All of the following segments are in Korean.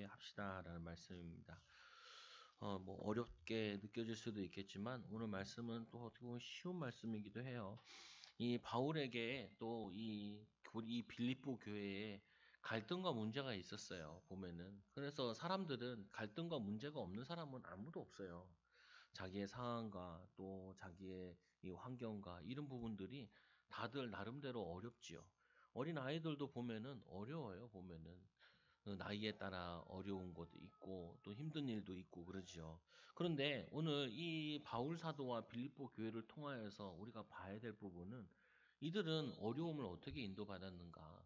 함께 합시다라는 말씀입니다. 뭐 어렵게 느껴질 수도 있겠지만 오늘 말씀은 또 어떻게 보면 쉬운 말씀이기도 해요. 이 바울에게 또 이 빌립보 교회에 갈등과 문제가 있었어요. 보면은. 그래서 사람들은 갈등과 문제가 없는 사람은 아무도 없어요. 자기의 상황과 또 자기의 이 환경과 이런 부분들이 다들 나름대로 어렵지요. 어린 아이들도 보면은 어려워요. 보면은. 그 나이에 따라 어려운 것도 있고 또 힘든 일도 있고 그러지요. 그런데 오늘 이 바울 사도와 빌립보 교회를 통하여서 우리가 봐야 될 부분은 이들은 어려움을 어떻게 인도받았는가,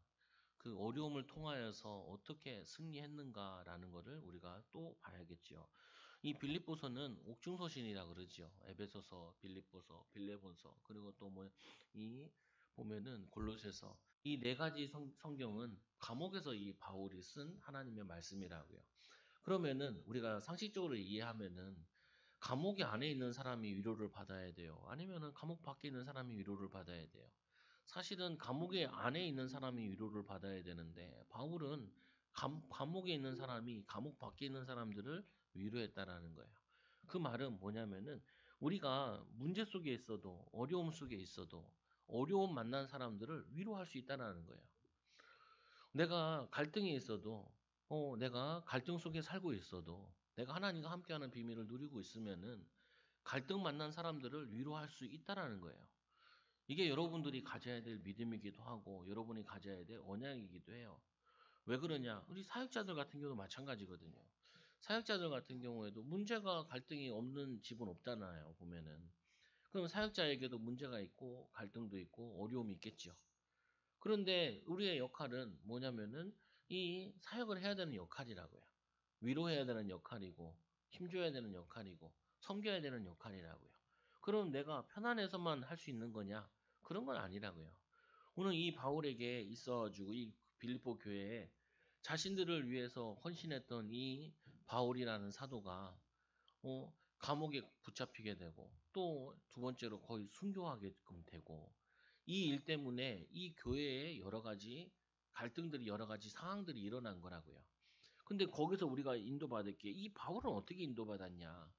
그 어려움을 통하여서 어떻게 승리했는가라는 것을 우리가 또 봐야겠지요. 이 빌립보서는 옥중서신이라 그러지요. 에베소서, 빌립보서, 빌레본서, 그리고 또 뭐 이 보면은 골로새서, 이 네 가지 성경은 감옥에서 이 바울이 쓴 하나님의 말씀이라고요. 그러면은 우리가 상식적으로 이해하면은 감옥에 안에 있는 사람이 위로를 받아야 돼요. 아니면은 감옥 밖에 있는 사람이 위로를 받아야 돼요. 사실은 감옥에 안에 있는 사람이 위로를 받아야 되는데 바울은 감옥에 있는 사람이 감옥 밖에 있는 사람들을 위로했다라는 거예요. 그 말은 뭐냐면은 우리가 문제 속에 있어도 어려움 속에 있어도 어려움 만난 사람들을 위로할 수 있다라는 거예요. 내가 갈등에 있어도 내가 갈등 속에 살고 있어도 내가 하나님과 함께하는 비밀을 누리고 있으면은 갈등 만난 사람들을 위로할 수 있다라는 거예요. 이게 여러분들이 가져야 될 믿음이기도 하고 여러분이 가져야 될 언약이기도 해요. 왜 그러냐? 우리 사역자들 같은 경우도 마찬가지거든요. 사역자들 같은 경우에도 문제가 갈등이 없는 집은 없잖아요. 보면은. 그럼 사역자에게도 문제가 있고 갈등도 있고 어려움이 있겠죠. 그런데 우리의 역할은 뭐냐면은 이 사역을 해야 되는 역할이라고요. 위로해야 되는 역할이고 힘줘야 되는 역할이고 섬겨야 되는 역할이라고요. 그럼 내가 편안해서만 할 수 있는 거냐? 그런 건 아니라고요. 오늘 이 바울에게 있어가지고 이 빌립보 교회에 자신들을 위해서 헌신했던 이 바울이라는 사도가 감옥에 붙잡히게 되고 또 두 번째로 거의 순교하게끔 되고 이 일 때문에 이 교회에 여러 가지 갈등들이 여러 가지 상황들이 일어난 거라고요. 근데 거기서 우리가 인도받을 게 이 바울은 어떻게 인도받았냐?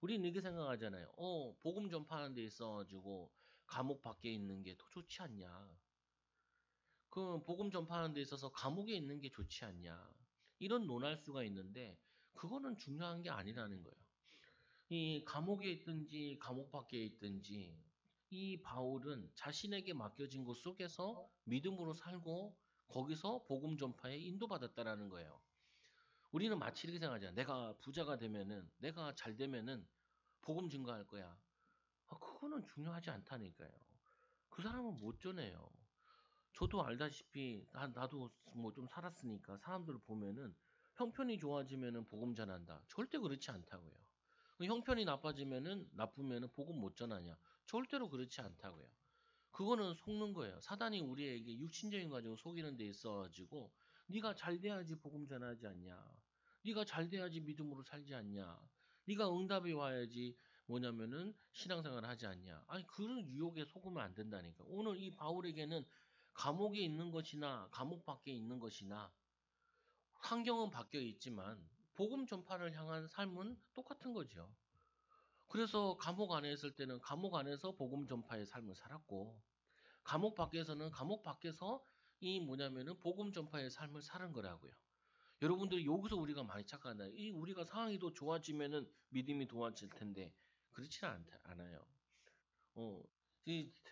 우리는 이렇게 생각하잖아요. 복음 전파하는 데 있어가지고 감옥 밖에 있는 게 더 좋지 않냐? 그 복음 전파하는 데 있어서 감옥에 있는 게 좋지 않냐? 이런 논할 수가 있는데 그거는 중요한 게 아니라는 거예요. 이 감옥에 있든지 감옥 밖에 있든지 이 바울은 자신에게 맡겨진 곳 속에서 믿음으로 살고 거기서 복음 전파에 인도받았다라는 거예요. 우리는 마치 이렇게 생각하잖아. 내가 부자가 되면은 내가 잘 되면은 복음 증거할 거야. 그거는 중요하지 않다니까요. 그 사람은 못 전해요. 저도 알다시피 나도 뭐 좀 살았으니까 사람들을 보면은 형편이 좋아지면은 복음 전한다. 절대 그렇지 않다고요. 형편이 나쁘면은 복음 못 전하냐? 절대로 그렇지 않다고요. 그거는 속는 거예요. 사단이 우리에게 육신적인 가지고 속이는 데 있어가지고 네가 잘 돼야지 복음 전하지 않냐? 네가 잘 돼야지 믿음으로 살지 않냐? 네가 응답이 와야지 뭐냐면은 신앙생활을 하지 않냐? 아니 그런 유혹에 속으면 안 된다니까. 오늘 이 바울에게는 감옥에 있는 것이나 감옥 밖에 있는 것이나 환경은 바뀌어 있지만 복음 전파를 향한 삶은 똑같은 거죠. 그래서 감옥 안에 있을 때는 감옥 안에서 복음 전파의 삶을 살았고 감옥 밖에서는 감옥 밖에서 이 뭐냐면은 복음 전파의 삶을 사는 거라고요. 여러분들이 여기서 우리가 많이 착각한다. 이 우리가 상황이 더 좋아지면은 믿음이 좋아질 텐데 그렇지는 않아요.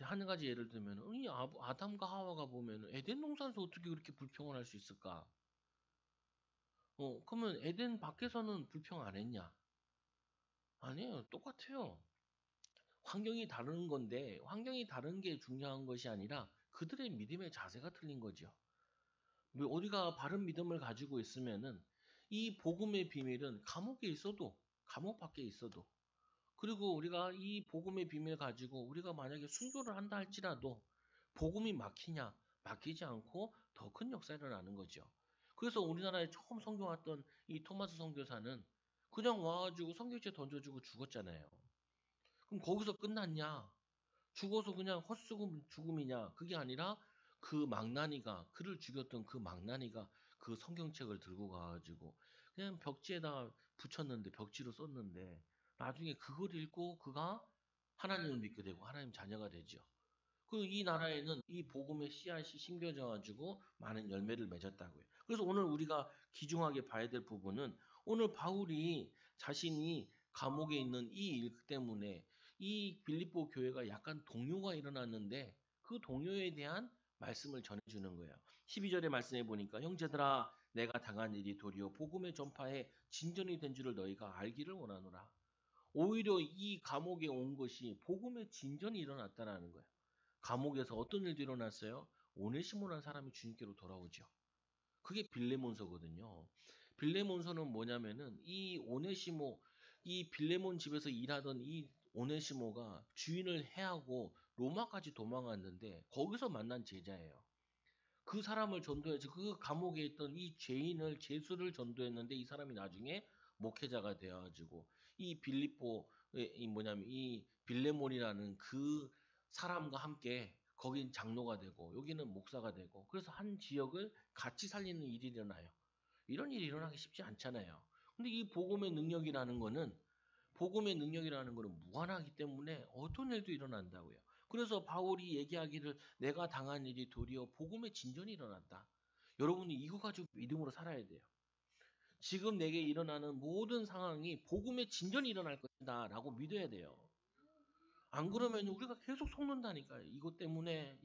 한 가지 예를 들면 이 아담과 하와가 보면 에덴 동산에서 어떻게 그렇게 불평을 할 수 있을까? 그러면 에덴 밖에서는 불평 안 했냐? 아니에요. 똑같아요. 환경이 다른 건데 환경이 다른 게 중요한 것이 아니라 그들의 믿음의 자세가 틀린 거죠. 우리가 바른 믿음을 가지고 있으면은 이 복음의 비밀은 감옥에 있어도 감옥 밖에 있어도 그리고 우리가 이 복음의 비밀 가지고 우리가 만약에 순교를 한다 할지라도 복음이 막히냐 막히지 않고 더 큰 역사가 일어나는 거죠. 그래서 우리나라에 처음 선교 왔던 이 토마스 선교사는 그냥 와가지고 선교지에 던져주고 죽었잖아요. 그럼 거기서 끝났냐? 죽어서 그냥 헛수금 죽음이냐? 그게 아니라 그 망나니가 그를 죽였던 그 망나니가 그 성경책을 들고 가가지고 그냥 벽지에다 붙였는데 벽지로 썼는데 나중에 그걸 읽고 그가 하나님을 믿게 되고 하나님 자녀가 되죠. 그 이 나라에는 이 복음의 씨앗이 심겨져 가지고 많은 열매를 맺었다고요. 그래서 오늘 우리가 귀중하게 봐야 될 부분은 오늘 바울이 자신이 감옥에 있는 이 일 때문에 이 빌립보 교회가 약간 동요가 일어났는데 그 동요에 대한 말씀을 전해주는 거예요. 12절의 말씀에 보니까 형제들아 내가 당한 일이 도리어 복음의 전파에 진전이 된 줄을 너희가 알기를 원하노라. 오히려 이 감옥에 온 것이 복음의 진전이 일어났다라는 거예요. 감옥에서 어떤 일도 일어났어요? 오네시모라는 사람이 주님께로 돌아오죠. 그게 빌레몬서거든요. 빌레몬서는 뭐냐면은 이 오네시모, 이 빌레몬 집에서 일하던 이 오네시모가 주인을 해하고 로마까지 도망갔는데 거기서 만난 제자예요. 그 사람을 전도해서 그 감옥에 있던 이 죄인을 제수를 전도했는데 이 사람이 나중에 목회자가 되어가지고 이 빌립보 이 뭐냐면 이 빌레몬이라는 그 사람과 함께 거긴 장로가 되고 여기는 목사가 되고 그래서 한 지역을 같이 살리는 일이 일어나요. 이런 일이 일어나기 쉽지 않잖아요. 근데 이 복음의 능력이라는 거는 무한하기 때문에 어떤 일도 일어난다고요. 그래서 바울이 얘기하기를 내가 당한 일이 도리어 복음의 진전이 일어났다. 여러분이 이거 가지고 믿음으로 살아야 돼요. 지금 내게 일어나는 모든 상황이 복음의 진전이 일어날 것이다 라고 믿어야 돼요. 안 그러면 우리가 계속 속는다니까요. 이것 때문에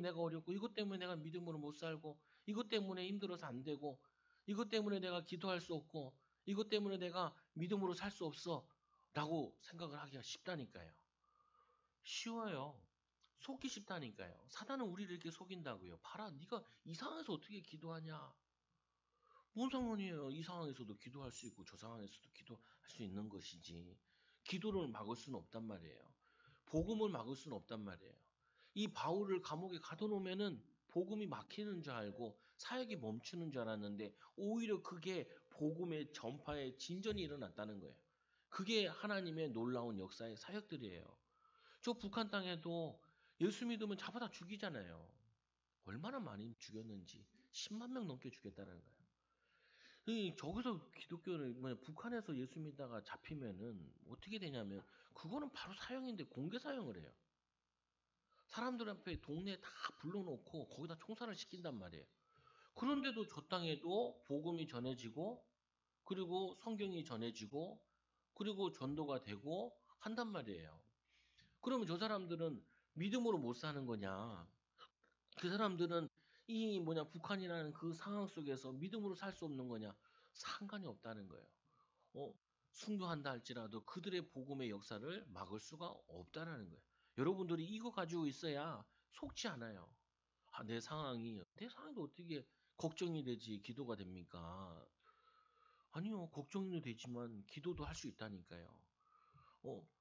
내가 어렵고, 이것 때문에 내가 믿음으로 못 살고, 이것 때문에 힘들어서 안 되고, 이것 때문에 내가 기도할 수 없고, 이것 때문에 내가 믿음으로 살 수 없어. 라고 생각을 하기가 쉽다니까요. 쉬워요. 속기 쉽다니까요. 사단은 우리를 이렇게 속인다고요. 봐라, 네가 이 상황에서 어떻게 기도하냐. 뭔 상관이에요. 이 상황에서도 기도할 수 있고 저 상황에서도 기도할 수 있는 것이지. 기도를 막을 수는 없단 말이에요. 복음을 막을 수는 없단 말이에요. 이 바울을 감옥에 가둬놓으면은 복음이 막히는 줄 알고 사역이 멈추는 줄 알았는데 오히려 그게 복음의 전파에 진전이 일어났다는 거예요. 그게 하나님의 놀라운 역사의 사역들이에요. 저 북한 땅에도 예수 믿으면 잡아다 죽이잖아요. 얼마나 많이 죽였는지 10만 명 넘게 죽였다는 거예요. 저기서 기독교를 북한에서 예수 믿다가 잡히면은 어떻게 되냐면 그거는 바로 사형인데 공개 사형을 해요. 사람들 앞에 동네에 다 불러놓고 거기다 총살을 시킨단 말이에요. 그런데도 저 땅에도 복음이 전해지고 그리고 성경이 전해지고 그리고 전도가 되고 한단 말이에요. 그러면 저 사람들은 믿음으로 못 사는 거냐? 그 사람들은 이 북한이라는 그 상황 속에서 믿음으로 살 수 없는 거냐? 상관이 없다는 거예요. 어, 순교한다 할지라도 그들의 복음의 역사를 막을 수가 없다라는 거예요. 여러분들이 이거 가지고 있어야 속지 않아요. 아, 내 상황이 어떻게 걱정이 되지 기도가 됩니까? 아니요, 걱정도 되지만 기도도 할 수 있다니까요.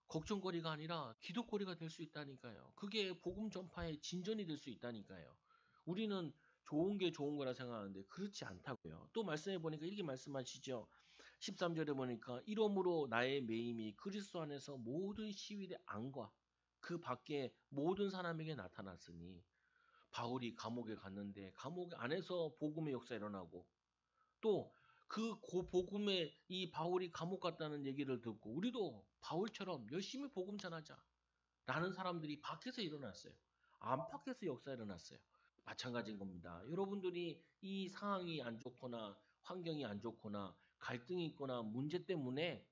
걱정거리가 아니라 기도거리가 될 수 있다니까요. 그게 복음 전파의 진전이 될 수 있다니까요. 우리는 좋은 게 좋은 거라 생각하는데 그렇지 않다고요. 또 말씀해 보니까 이렇게 말씀하시죠. 13절에 보니까 이러므로 나의 매임이 그리스도 안에서 모든 시위의 안과 그 밖에 모든 사람에게 나타났으니 바울이 감옥에 갔는데 감옥 안에서 복음의 역사 일어나고 또 그 복음의 이 바울이 감옥 갔다는 얘기를 듣고 우리도 바울처럼 열심히 복음 전하자 라는 사람들이 밖에서 일어났어요. 안팎에서 역사 일어났어요. 마찬가지인 겁니다. 여러분들이 이 상황이 안 좋거나 환경이 안 좋거나 갈등이 있거나 문제 때문에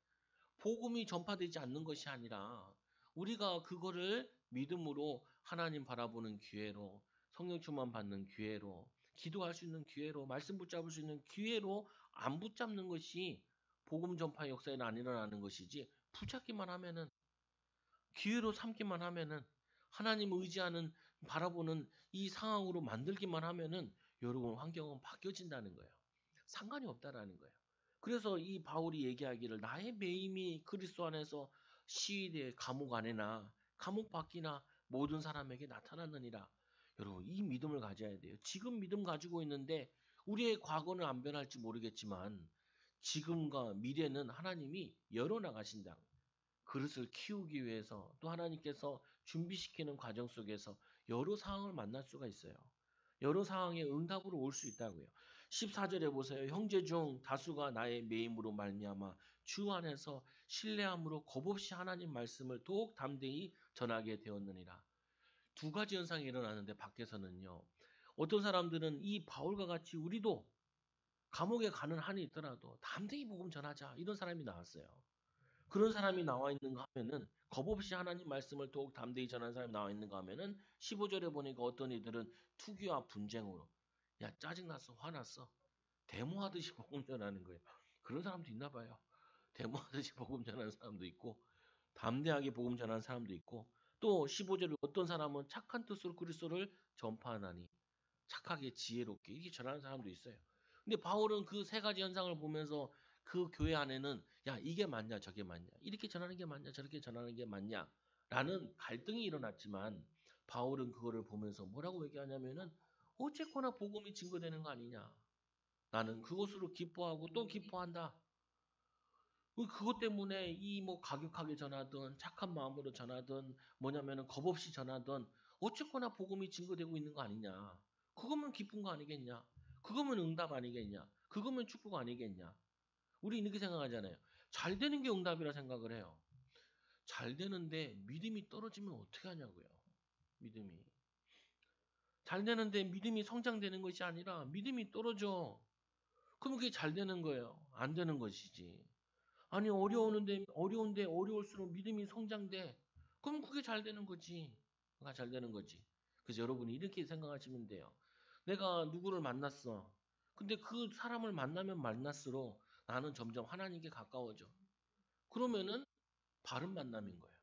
복음이 전파되지 않는 것이 아니라 우리가 그거를 믿음으로 하나님 바라보는 기회로 성령 충만 받는 기회로 기도할 수 있는 기회로 말씀 붙잡을 수 있는 기회로 안 붙잡는 것이 복음 전파 역사에 안 일어나는 것이지 붙잡기만 하면은 기회로 삼기만 하면은 하나님 의지하는 바라보는 이 상황으로 만들기만 하면은 여러분 환경은 바뀌어진다는 거예요. 상관이 없다라는 거예요. 그래서 이 바울이 얘기하기를 나의 매임이 그리스도 안에서 시위대 감옥 안에나 감옥 밖이나 모든 사람에게 나타났느니라. 여러분 이 믿음을 가져야 돼요. 지금 믿음 가지고 있는데 우리의 과거는 안 변할지 모르겠지만 지금과 미래는 하나님이 열어나가신다. 그릇을 키우기 위해서 또 하나님께서 준비시키는 과정 속에서 여러 상황을 만날 수가 있어요. 여러 상황에 응답으로 올 수 있다고요. 14절에 보세요. 형제 중 다수가 나의 매임으로 말미암아 주 안에서 신뢰함으로 겁없이 하나님 말씀을 더욱 담대히 전하게 되었느니라. 두 가지 현상이 일어나는데 밖에서는요. 어떤 사람들은 이 바울과 같이 우리도 감옥에 가는 한이 있더라도 담대히 복음 전하자 이런 사람이 나왔어요. 그런 사람이 나와 있는가 하면은 겁없이 하나님 말씀을 더욱 담대히 전하는 사람이 나와 있는가 하면은 15절에 보니까 어떤 이들은 투기와 분쟁으로 야 짜증났어 화났어 데모하듯이 복음 전하는 거예요. 그런 사람도 있나 봐요. 데모하듯이 복음 전하는 사람도 있고 담대하게 복음 전하는 사람도 있고 또 15절에 어떤 사람은 착한 뜻으로 그리스도를 전파하나니 착하게 지혜롭게 이렇게 전하는 사람도 있어요. 근데 바울은 그 세 가지 현상을 보면서 그 교회 안에는 야 이게 맞냐 저게 맞냐 이렇게 전하는 게 맞냐 저렇게 전하는 게 맞냐 라는 갈등이 일어났지만 바울은 그거를 보면서 뭐라고 얘기하냐면은 어쨌거나 복음이 증거되는 거 아니냐 나는 그것으로 기뻐하고 또 기뻐한다. 그것 때문에 이 뭐 가격하게 전하든 착한 마음으로 전하든 뭐냐면은 겁 없이 전하든 어쨌거나 복음이 증거되고 있는 거 아니냐. 그거면 기쁜 거 아니겠냐. 그거면 응답 아니겠냐. 그거면 축복 아니겠냐. 우리 이렇게 생각하잖아요. 잘 되는 게 응답이라 생각을 해요. 잘 되는데 믿음이 떨어지면 어떻게 하냐고요. 믿음이. 잘 되는데 믿음이 성장되는 것이 아니라 믿음이 떨어져. 그럼 그게 잘 되는 거예요. 안 되는 것이지. 아니 어려운데 어려울수록 믿음이 성장돼. 그럼 그게 잘 되는 거지. 그가 잘 되는 거지. 그래서 여러분이 이렇게 생각하시면 돼요. 내가 누구를 만났어. 근데 그 사람을 만나면 만날수록 나는 점점 하나님께 가까워져. 그러면은 바른 만남인 거예요.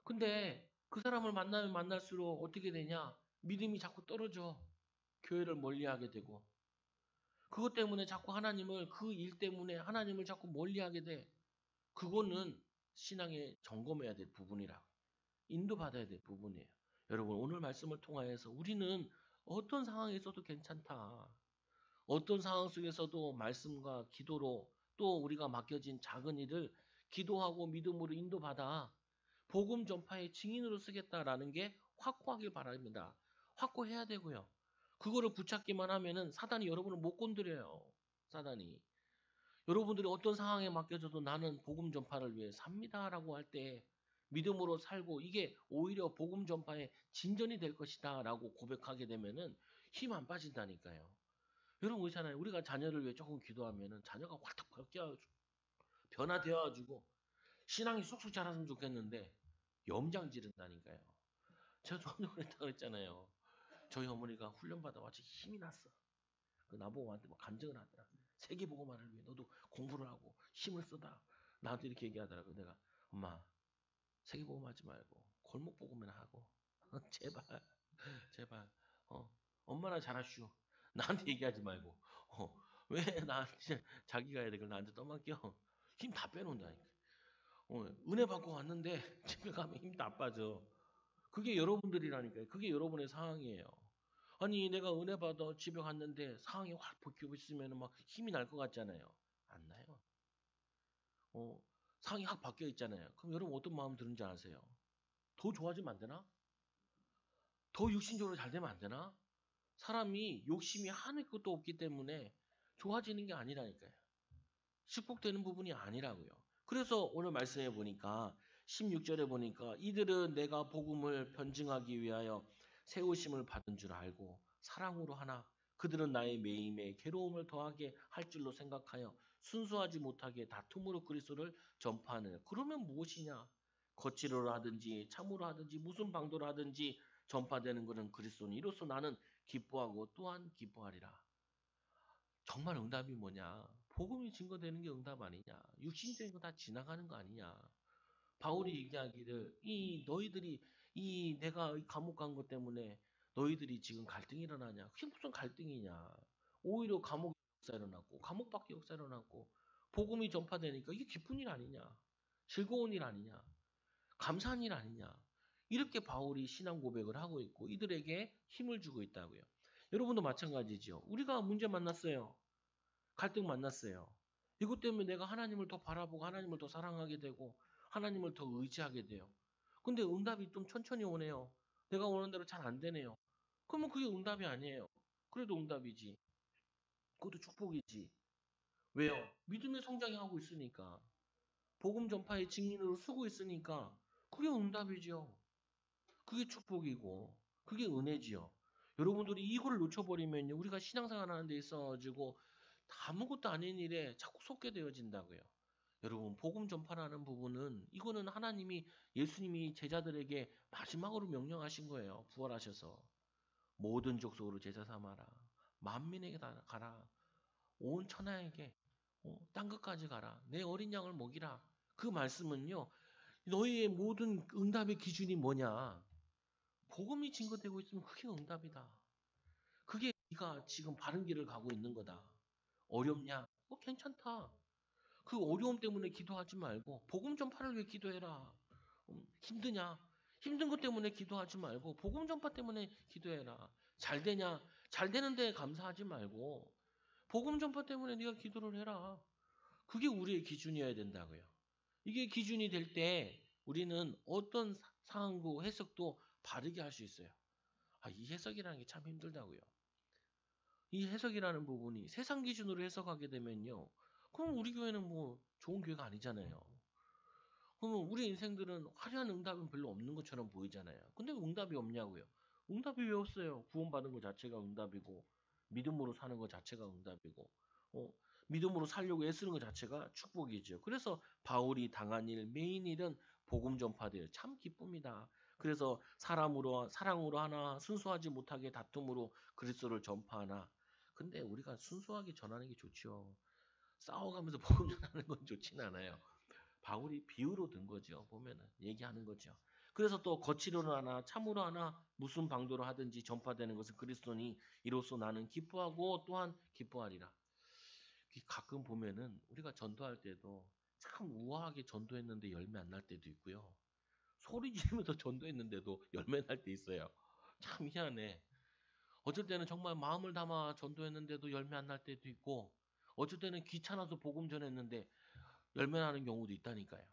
근데 그 사람을 만나면 만날수록 어떻게 되냐? 믿음이 자꾸 떨어져. 교회를 멀리하게 되고. 그것 때문에 자꾸 하나님을 그 일 때문에 하나님을 자꾸 멀리하게 돼. 그거는 신앙에 점검해야 될 부분이라 인도받아야 될 부분이에요. 여러분 오늘 말씀을 통하여서 우리는 어떤 상황에서도 괜찮다. 어떤 상황 속에서도 말씀과 기도로 또 우리가 맡겨진 작은 일을 기도하고 믿음으로 인도받아 복음 전파의 증인으로 쓰겠다라는 게 확고하길 바랍니다. 확고해야 되고요. 그거를 붙잡기만 하면은 사단이 여러분을 못 건드려요. 사단이. 여러분들이 어떤 상황에 맡겨져도 나는 복음 전파를 위해 삽니다라고 할 때 믿음으로 살고 이게 오히려 복음 전파의 진전이 될 것이다라고 고백하게 되면은 힘 안 빠진다니까요. 여러분 그렇잖아요. 우리가 자녀를 위해 조금 기도하면은 자녀가 확 바뀌어 변화되어가지고 신앙이 쑥쑥 자랐으면 좋겠는데 염장 지른다니까요. 제가 저번에 그랬다고 그랬잖아요. 저희 어머니가 훈련받아 와서 힘이 났어. 그 나보고 나한테 막 간증을 하더라. 세계보고만을 위해 너도 공부를 하고 힘을 쓰다. 나한테 이렇게 얘기하더라고. 내가 엄마 세계보고 하지 말고 골목보고만 하고 제발 제발 엄마나 잘하슈. 나한테 얘기하지 말고 왜 나한테 자기가 해야 돼. 그걸 나한테 떠맡겨. 힘 다 빼놓는다니까. 은혜 받고 왔는데 집에 가면 힘 다 빠져. 그게 여러분들이라니까요. 그게 여러분의 상황이에요. 아니 내가 은혜 받아 집에 갔는데 상황이 확 바뀌고 있으면 막 힘이 날 것 같잖아요. 안 나요. 어, 상황이 확 바뀌어 있잖아요. 그럼 여러분 어떤 마음 드는지 아세요? 더 좋아지면 안 되나? 더 육신적으로 잘 되면 안 되나? 사람이 욕심이 하늘 것도 없기 때문에 좋아지는 게 아니라니까요. 축복되는 부분이 아니라고요. 그래서 오늘 말씀해 보니까 16절에 보니까 이들은 내가 복음을 변증하기 위하여 세우심을 받은 줄 알고 사랑으로 하나 그들은 나의 매임에 괴로움을 더하게 할 줄로 생각하여 순수하지 못하게 다툼으로 그리스도를 전파하느냐. 그러면 무엇이냐? 거칠어로 하든지 참으로 하든지 무슨 방도로 하든지 전파되는 것은 그리스도니 이로써 나는 기뻐하고 또한 기뻐하리라. 정말 응답이 뭐냐? 복음이 증거되는 게 응답 아니냐? 육신적인 거 다 지나가는 거 아니냐? 바울이 얘기하기를 이 너희들이 이 내가 이 감옥 간 것 때문에 너희들이 지금 갈등이 일어나냐? 그게 무슨 갈등이냐? 오히려 감옥 역사 일어났고 감옥 밖에 역사 일어났고 복음이 전파되니까 이게 기쁜 일 아니냐? 즐거운 일 아니냐? 감사한 일 아니냐? 이렇게 바울이 신앙 고백을 하고 있고 이들에게 힘을 주고 있다고요. 여러분도 마찬가지죠. 우리가 문제 만났어요. 갈등 만났어요. 이것 때문에 내가 하나님을 더 바라보고 하나님을 더 사랑하게 되고 하나님을 더 의지하게 돼요. 근데 응답이 좀 천천히 오네요. 내가 원하는 대로 잘 안 되네요. 그러면 그게 응답이 아니에요. 그래도 응답이지. 그것도 축복이지. 왜요? 믿음의 성장이 하고 있으니까. 복음 전파의 증인으로 쓰고 있으니까 그게 응답이지요. 그게 축복이고 그게 은혜지요. 여러분들이 이거를 놓쳐버리면요. 우리가 신앙생활 하는 데 있어가지고 아무것도 아닌 일에 자꾸 속게 되어진다고요. 여러분 복음 전파라는 부분은 이거는 하나님이 예수님이 제자들에게 마지막으로 명령하신 거예요. 부활하셔서 모든 족속으로 제자 삼아라. 만민에게 다 가라. 온 천하에게 땅 끝까지 가라. 내 어린 양을 먹이라. 그 말씀은요. 너희의 모든 응답의 기준이 뭐냐? 복음이 증거되고 있으면 그게 응답이다. 그게 네가 지금 바른 길을 가고 있는 거다. 어렵냐? 괜찮다. 그 어려움 때문에 기도하지 말고 복음 전파를 위해 기도해라. 힘드냐? 힘든 것 때문에 기도하지 말고 복음 전파 때문에 기도해라. 잘 되냐? 잘 되는데 감사하지 말고 복음 전파 때문에 네가 기도를 해라. 그게 우리의 기준이어야 된다고요. 이게 기준이 될 때 우리는 어떤 상황도 해석도 바르게 할 수 있어요. 이 해석이라는 게 참 힘들다고요. 이 해석이라는 부분이 세상 기준으로 해석하게 되면요. 그럼 우리 교회는 뭐 좋은 교회가 아니잖아요. 그러면 우리 인생들은 화려한 응답은 별로 없는 것처럼 보이잖아요. 근데 왜 응답이 없냐고요. 응답이 왜 없어요? 구원받은 것 자체가 응답이고 믿음으로 사는 것 자체가 응답이고 어, 믿음으로 살려고 애쓰는 것 자체가 축복이죠. 그래서 바울이 당한 일, 메인 일은 복음 전파들 참 기쁩니다. 그래서 사랑으로 하나 순수하지 못하게 다툼으로 그리스도를 전파하나. 근데 우리가 순수하게 전하는 게 좋죠. 싸워가면서 복음 전하는 건 좋진 않아요. 바울이 비유로 든 거죠. 보면은 얘기하는 거죠. 그래서 또 거칠어로 하나 참으로 하나 무슨 방도로 하든지 전파되는 것은 그리스도니 이로써 나는 기뻐하고 또한 기뻐하리라. 가끔 보면은 우리가 전도할 때도 참 우아하게 전도했는데 열매 안 날 때도 있고요. 소리 지르면서 전도했는데도 열매 날 때 있어요. 참 희한해. 어쩔 때는 정말 마음을 담아 전도했는데도 열매 안 날 때도 있고 어쩔 때는 귀찮아서 복음 전했는데 열매 나는 경우도 있다니까요.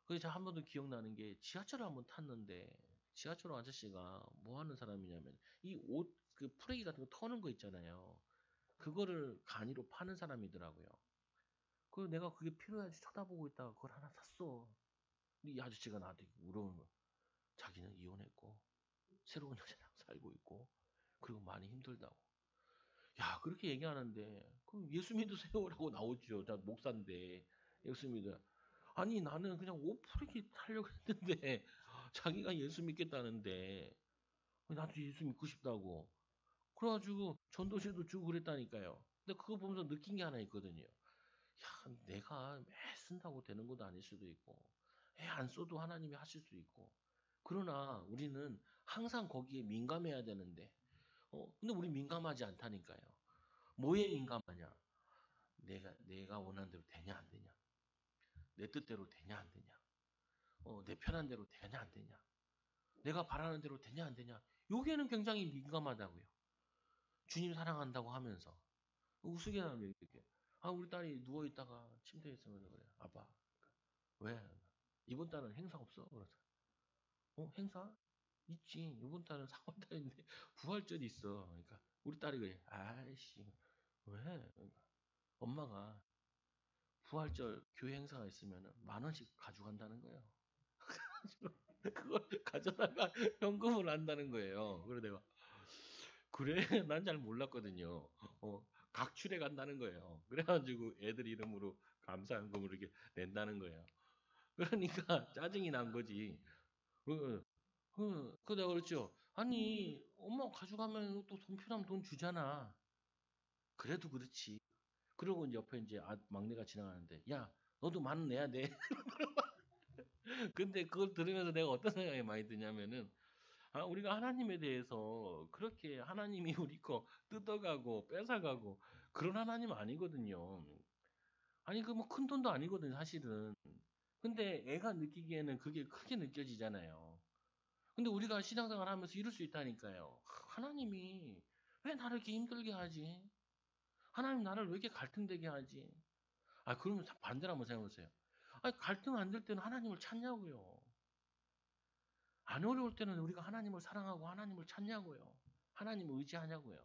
그래서 제가 한 번도 기억나는 게 지하철을 한번 탔는데 지하철 아저씨가 뭐 하는 사람이냐면 이 옷 그 풀레기 같은 거 터는 거 있잖아요. 그거를 간이로 파는 사람이더라고요. 그 내가 그게 필요해야지 쳐다보고 있다가 그걸 하나 샀어. 근데 이 아저씨가 나한테 물어보는 거야. 자기는 이혼했고 새로운 여자랑 살고 있고 그리고 많이 힘들다고. 야 그렇게 얘기하는데 그 예수 믿으세요라고 나오죠. 나 목사인데 예수 믿어. 아니 나는 그냥 옷 풀기 하려고 했는데 자기가 예수 믿겠다는데 나도 예수 믿고 싶다고. 그래가지고 전도실도 주고 그랬다니까요. 근데 그거 보면서 느낀 게 하나 있거든요. 야, 내가 매 쓴다고 되는 것도 아닐 수도 있고, 애 안 써도 하나님이 하실 수 있고. 그러나 우리는 항상 거기에 민감해야 되는데, 근데 우리 민감하지 않다니까요. 뭐에 민감하냐? 내가 원하는 대로 되냐, 안 되냐? 내 뜻대로 되냐, 안 되냐? 내 편한 대로 되냐, 안 되냐? 내가 바라는 대로 되냐, 안 되냐? 요게는 굉장히 민감하다고요. 주님 사랑한다고 하면서. 우스갯하면 이렇게. 우리 딸이 누워있다가 침대에 있으면서 그래. 아빠, 왜? 이번 달은 행사 없어? 그래서. 행사? 있지. 이번 달은 4월달인데 부활절이 있어. 그러니까 우리 딸이 그래. 아이씨, 왜? 그러니까 엄마가 부활절 교회 행사가 있으면 10,000원씩 가져간다는 거예요. 그걸 가져다가 현금을 한다는 거예요. 그래 내가 그래? 난 잘 몰랐거든요. 각출해 간다는 거예요. 그래가지고 애들 이름으로 감사현금을 이렇게 낸다는 거예요. 그러니까 짜증이 난 거지. 내가 그랬죠. 아니, 엄마 가져가면 또 돈 필요하면 돈 주잖아. 그래도 그렇지. 그러고 이제 옆에 이제 막내가 지나가는데, 야, 너도 10,000원 내야 돼. 근데 그걸 들으면서 내가 어떤 생각이 많이 드냐면은, 우리가 하나님에 대해서 그렇게 하나님이 우리 거 뜯어가고 뺏어가고 그런 하나님 아니거든요. 아니, 그 뭐 큰 돈도 아니거든요, 사실은. 근데 애가 느끼기에는 그게 크게 느껴지잖아요. 근데 우리가 신앙생활 하면서 이럴 수 있다니까요. 하나님이 왜 나를 이렇게 힘들게 하지? 하나님 나를 왜 이렇게 갈등되게 하지? 그러면 반대로 한번 생각해보세요. 갈등 안 될 때는 하나님을 찾냐고요. 안 어려울 때는 우리가 하나님을 사랑하고 하나님을 찾냐고요. 하나님을 의지하냐고요.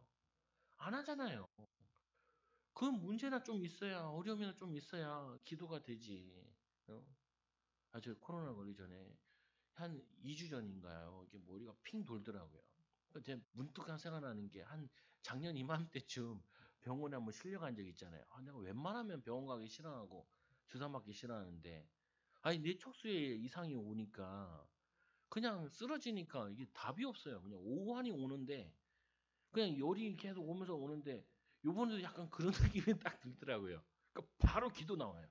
안 하잖아요. 그 문제나 좀 있어야, 어려움이나 좀 있어야 기도가 되지. 어? 저 코로나 걸리기 전에 한 2주 전인가요? 이게 머리가 핑 돌더라고요. 제가 문득 생각나는 게 한 작년 이맘때쯤 병원에 한번 실려간 적 있잖아요. 내가 웬만하면 병원 가기 싫어하고 주사 맞기 싫어하는데 아니 내 척수에 이상이 오니까 그냥 쓰러지니까 이게 답이 없어요. 그냥 오한이 오는데 그냥 열이 계속 오면서 오는데 요번에도 약간 그런 느낌이 딱 들더라고요. 그러니까 바로 기도 나와요.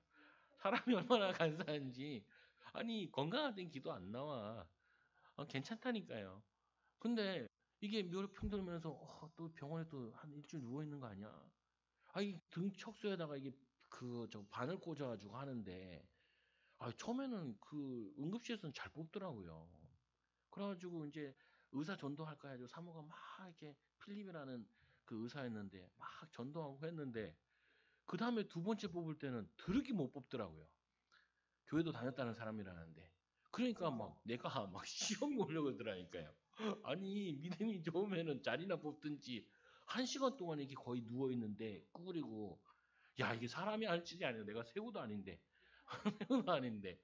사람이 얼마나 간사한지. 아니 건강할 땐 기도 안 나와. 괜찮다니까요. 근데 이게 묘를 들면서 또 병원에 또 한 일주일 누워 있는 거 아니야? 아니 등 척수에다가 이게 그 저 바늘 꽂아가지고 하는데 처음에는 그 응급실에서는 잘 뽑더라고요. 그래가지고 이제 의사 전도할까 해가지고 사모가 막 이렇게 필립이라는 그 의사였는데 막 전도하고 했는데 그 다음에 두 번째 뽑을 때는 더럽게 못 뽑더라고요. 교회도 다녔다는 사람이라는데. 그러니까 막 내가 막 시험이 오려고 그러더라니까요. 아니 믿음이 좋으면은 자리나 뽑든지 1시간 동안 이렇게 거의 누워 있는데 구부리고 야 이게 사람이 할 짓이 아니야. 내가 새우도 아닌데 새우도 아닌데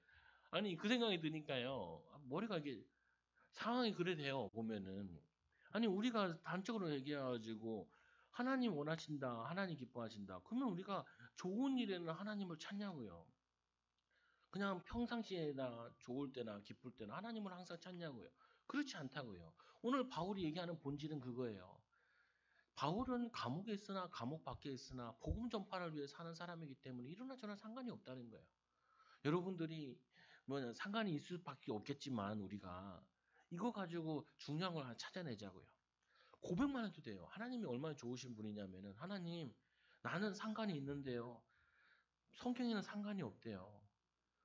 아니 그 생각이 드니까요. 머리가 이게 상황이 그래 돼요 보면은 아니 우리가 단적으로 얘기해가지고 하나님 원하신다 하나님 기뻐하신다 그러면 우리가 좋은 일에는 하나님을 찾냐고요. 그냥 평상시에나 좋을 때나 기쁠 때나 하나님을 항상 찾냐고요. 그렇지 않다고요. 오늘 바울이 얘기하는 본질은 그거예요. 바울은 감옥에 있으나 감옥 밖에 있으나 복음 전파를 위해 사는 사람이기 때문에 이러나 저러나 상관이 없다는 거예요. 여러분들이 뭐 상관이 있을 수밖에 없겠지만 우리가 이거 가지고 중요한 걸 하나 찾아내자고요. 고백만 해도 돼요. 하나님이 얼마나 좋으신 분이냐면은 하나님 나는 상관이 있는데요. 성경에는 상관이 없대요.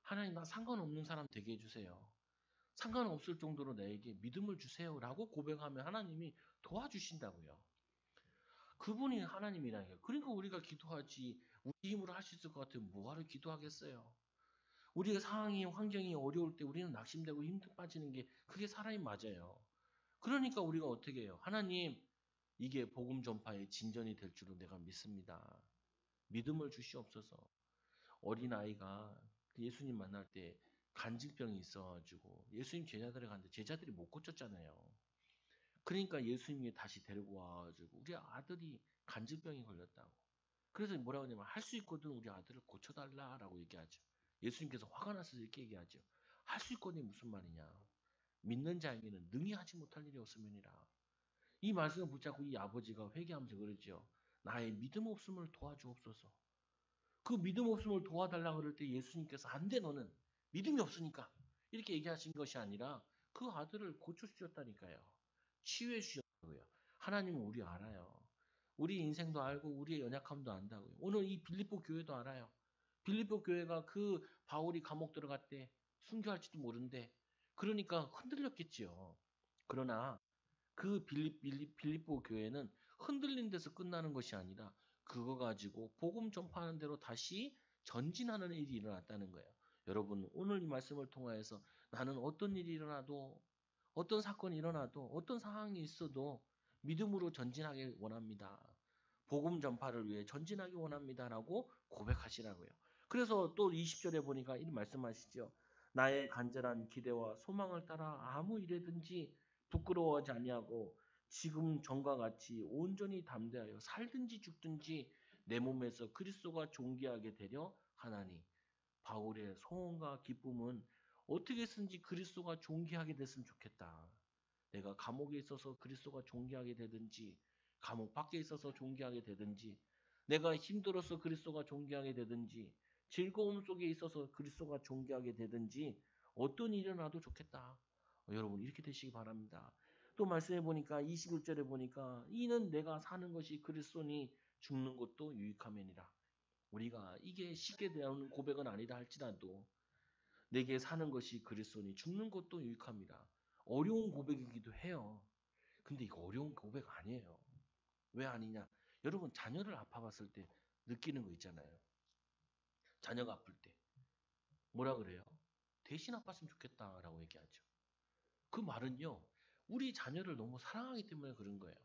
하나님 나 상관없는 사람 되게 해주세요. 상관없을 정도로 나에게 믿음을 주세요라고 고백하면 하나님이 도와주신다고요. 그분이 하나님이라는 거예요. 그러니까 우리가 기도하지 우리 힘으로 할 수 있을 것 같으면 뭐하러 기도하겠어요. 우리가 상황이 환경이 어려울 때 우리는 낙심되고 힘들 빠지는 게 그게 사람이 맞아요. 그러니까 우리가 어떻게 해요? 하나님 이게 복음 전파의 진전이 될 줄로 내가 믿습니다. 믿음을 주시옵소서. 어린아이가 예수님 만날 때 간질병이 있어가지고 예수님 제자들이 갔는데 제자들이 못 고쳤잖아요. 그러니까 예수님이 다시 데리고 와가지고 우리 아들이 간질병이 걸렸다고. 그래서 뭐라고 하냐면 할 수 있거든 우리 아들을 고쳐달라라고 얘기하죠. 예수님께서 화가 나서 이렇게 얘기하죠. 할 수 있거든 무슨 말이냐. 믿는 자에게는 능히 하지 못할 일이 없음이니라. 이 말씀을 붙잡고 이 아버지가 회개하면서 그러죠. 나의 믿음 없음을 도와주옵소서. 그 믿음 없음을 도와달라 그럴 때 예수님께서 안 돼 너는 믿음이 없으니까 이렇게 얘기하신 것이 아니라 그 아들을 고쳐주셨다니까요. 치유해 주셨다고요. 하나님은 우리 알아요. 우리 인생도 알고 우리의 연약함도 안다고요. 오늘 이 빌립보 교회도 알아요. 빌립보 교회가 그 바울이 감옥 들어갈 때 순교할지도 모르는데 그러니까 흔들렸겠지요. 그러나 그 빌립보 교회는 흔들린 데서 끝나는 것이 아니라 그거 가지고 복음 전파하는 대로 다시 전진하는 일이 일어났다는 거예요. 여러분 오늘 이 말씀을 통하여서 나는 어떤 일이 일어나도 어떤 사건이 일어나도 어떤 상황이 있어도 믿음으로 전진하기 원합니다. 복음 전파를 위해 전진하기 원합니다라고 고백하시라고요. 그래서 또 20절에 보니까 이 말씀하시죠. 나의 간절한 기대와 소망을 따라 아무 일에든지 부끄러워하지 아니하고 지금 전과 같이 온전히 담대하여 살든지 죽든지 내 몸에서 그리스도가 존귀하게 되려 하나니. 바울의 소원과 기쁨은 어떻게 해서든지 그리스도가 존귀하게 됐으면 좋겠다. 내가 감옥에 있어서 그리스도가 존귀하게 되든지 감옥 밖에 있어서 존귀하게 되든지 내가 힘들어서 그리스도가 존귀하게 되든지 즐거움 속에 있어서 그리스도가 존귀하게 되든지 어떤 일이 일어나도 좋겠다. 여러분 이렇게 되시기 바랍니다. 또 말씀해 보니까 21절에 보니까 이는 내가 사는 것이 그리스도니 죽는 것도 유익함이니라. 우리가 이게 쉽게 대하는 고백은 아니다 할지라도 내게 사는 것이 그리스도니 죽는 것도 유익합니다. 어려운 고백이기도 해요. 근데 이거 어려운 고백 아니에요. 왜 아니냐? 여러분 자녀를 아파봤을 때 느끼는 거 있잖아요. 자녀가 아플 때 뭐라 그래요? 대신 아팠으면 좋겠다라고 얘기하죠. 그 말은요. 우리 자녀를 너무 사랑하기 때문에 그런 거예요.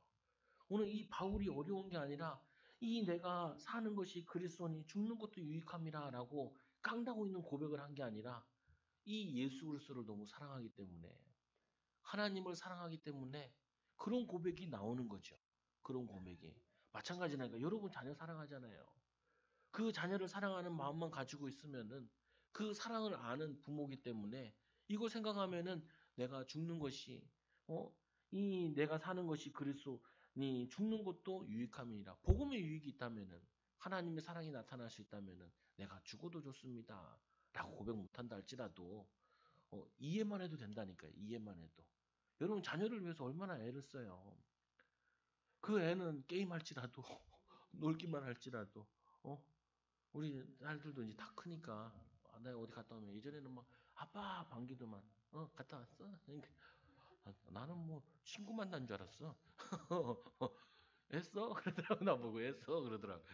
오늘 이 바울이 어려운 게 아니라 이 내가 사는 것이 그리스도니 죽는 것도 유익함이라라고 깡다고 있는 고백을 한 게 아니라 이 예수 그리스도를 너무 사랑하기 때문에 하나님을 사랑하기 때문에 그런 고백이 나오는 거죠. 그런 고백이. 마찬가지니까 여러분 자녀 사랑하잖아요. 그 자녀를 사랑하는 마음만 가지고 있으면은 그 사랑을 아는 부모기 때문에 이걸 생각하면은 내가 죽는 것이 어? 이 내가 사는 것이 그리스도니 죽는 것도 유익함이라. 복음의 유익이 있다면은 하나님의 사랑이 나타날 수 있다면은 내가 죽어도 좋습니다. 라고 고백 못한다 할지라도 이해만 해도 된다니까요. 이해만 해도. 여러분 자녀를 위해서 얼마나 애를 써요. 그 애는 게임할지라도 놀기만 할지라도 어? 우리 딸들도 이제 다 크니까 내가 어디 갔다 오면 예전에는 막 아빠 반기더만 갔다 왔어? 그러니까 나는 뭐 친구 만난 줄 알았어. 했어? 그러더라고 나보고 했어? 그러더라고.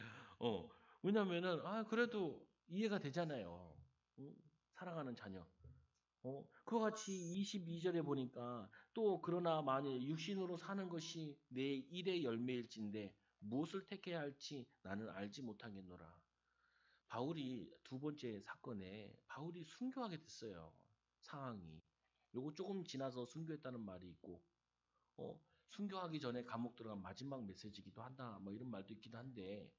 어 왜냐면은 그래도 이해가 되잖아요. 응? 사랑하는 자녀. 그와 같이 22절에 보니까 또 그러나 만일 육신으로 사는 것이 내 일의 열매일진데 무엇을 택해야 할지 나는 알지 못하겠노라. 바울이 두 번째 사건에 바울이 순교하게 됐어요. 상황이. 요거 조금 지나서 순교했다는 말이 있고, 순교하기 전에 감옥 들어간 마지막 메시지이기도 한다. 뭐 이런 말도 있기도 한데,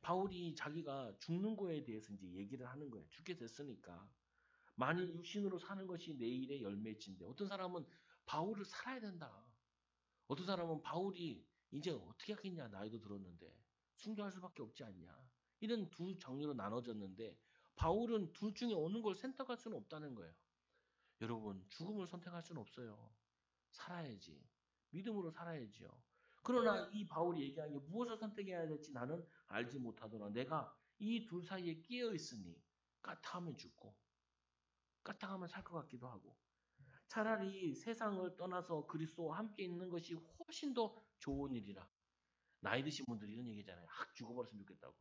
바울이 자기가 죽는 거에 대해서 이제 얘기를 하는 거예요. 죽게 됐으니까. 만일 육신으로 사는 것이 내일의 열매일진데, 어떤 사람은 바울을 살아야 된다. 어떤 사람은 바울이 이제 어떻게 하겠냐. 나이도 들었는데. 순교할 수밖에 없지 않냐. 이런 두 종류로 나눠졌는데 바울은 둘 중에 어느 걸 선택할 수는 없다는 거예요. 여러분 죽음을 선택할 수는 없어요. 살아야지. 믿음으로 살아야지요. 그러나 이 바울이 얘기한 게 무엇을 선택해야 될지 나는 알지 못하더라. 내가 이 둘 사이에 끼어 있으니 까딱하면 죽고 까딱하면 살 것 같기도 하고 차라리 세상을 떠나서 그리스도와 함께 있는 것이 훨씬 더 좋은 일이라. 나이 드신 분들이 이런 얘기잖아요. 확 죽어버렸으면 좋겠다고.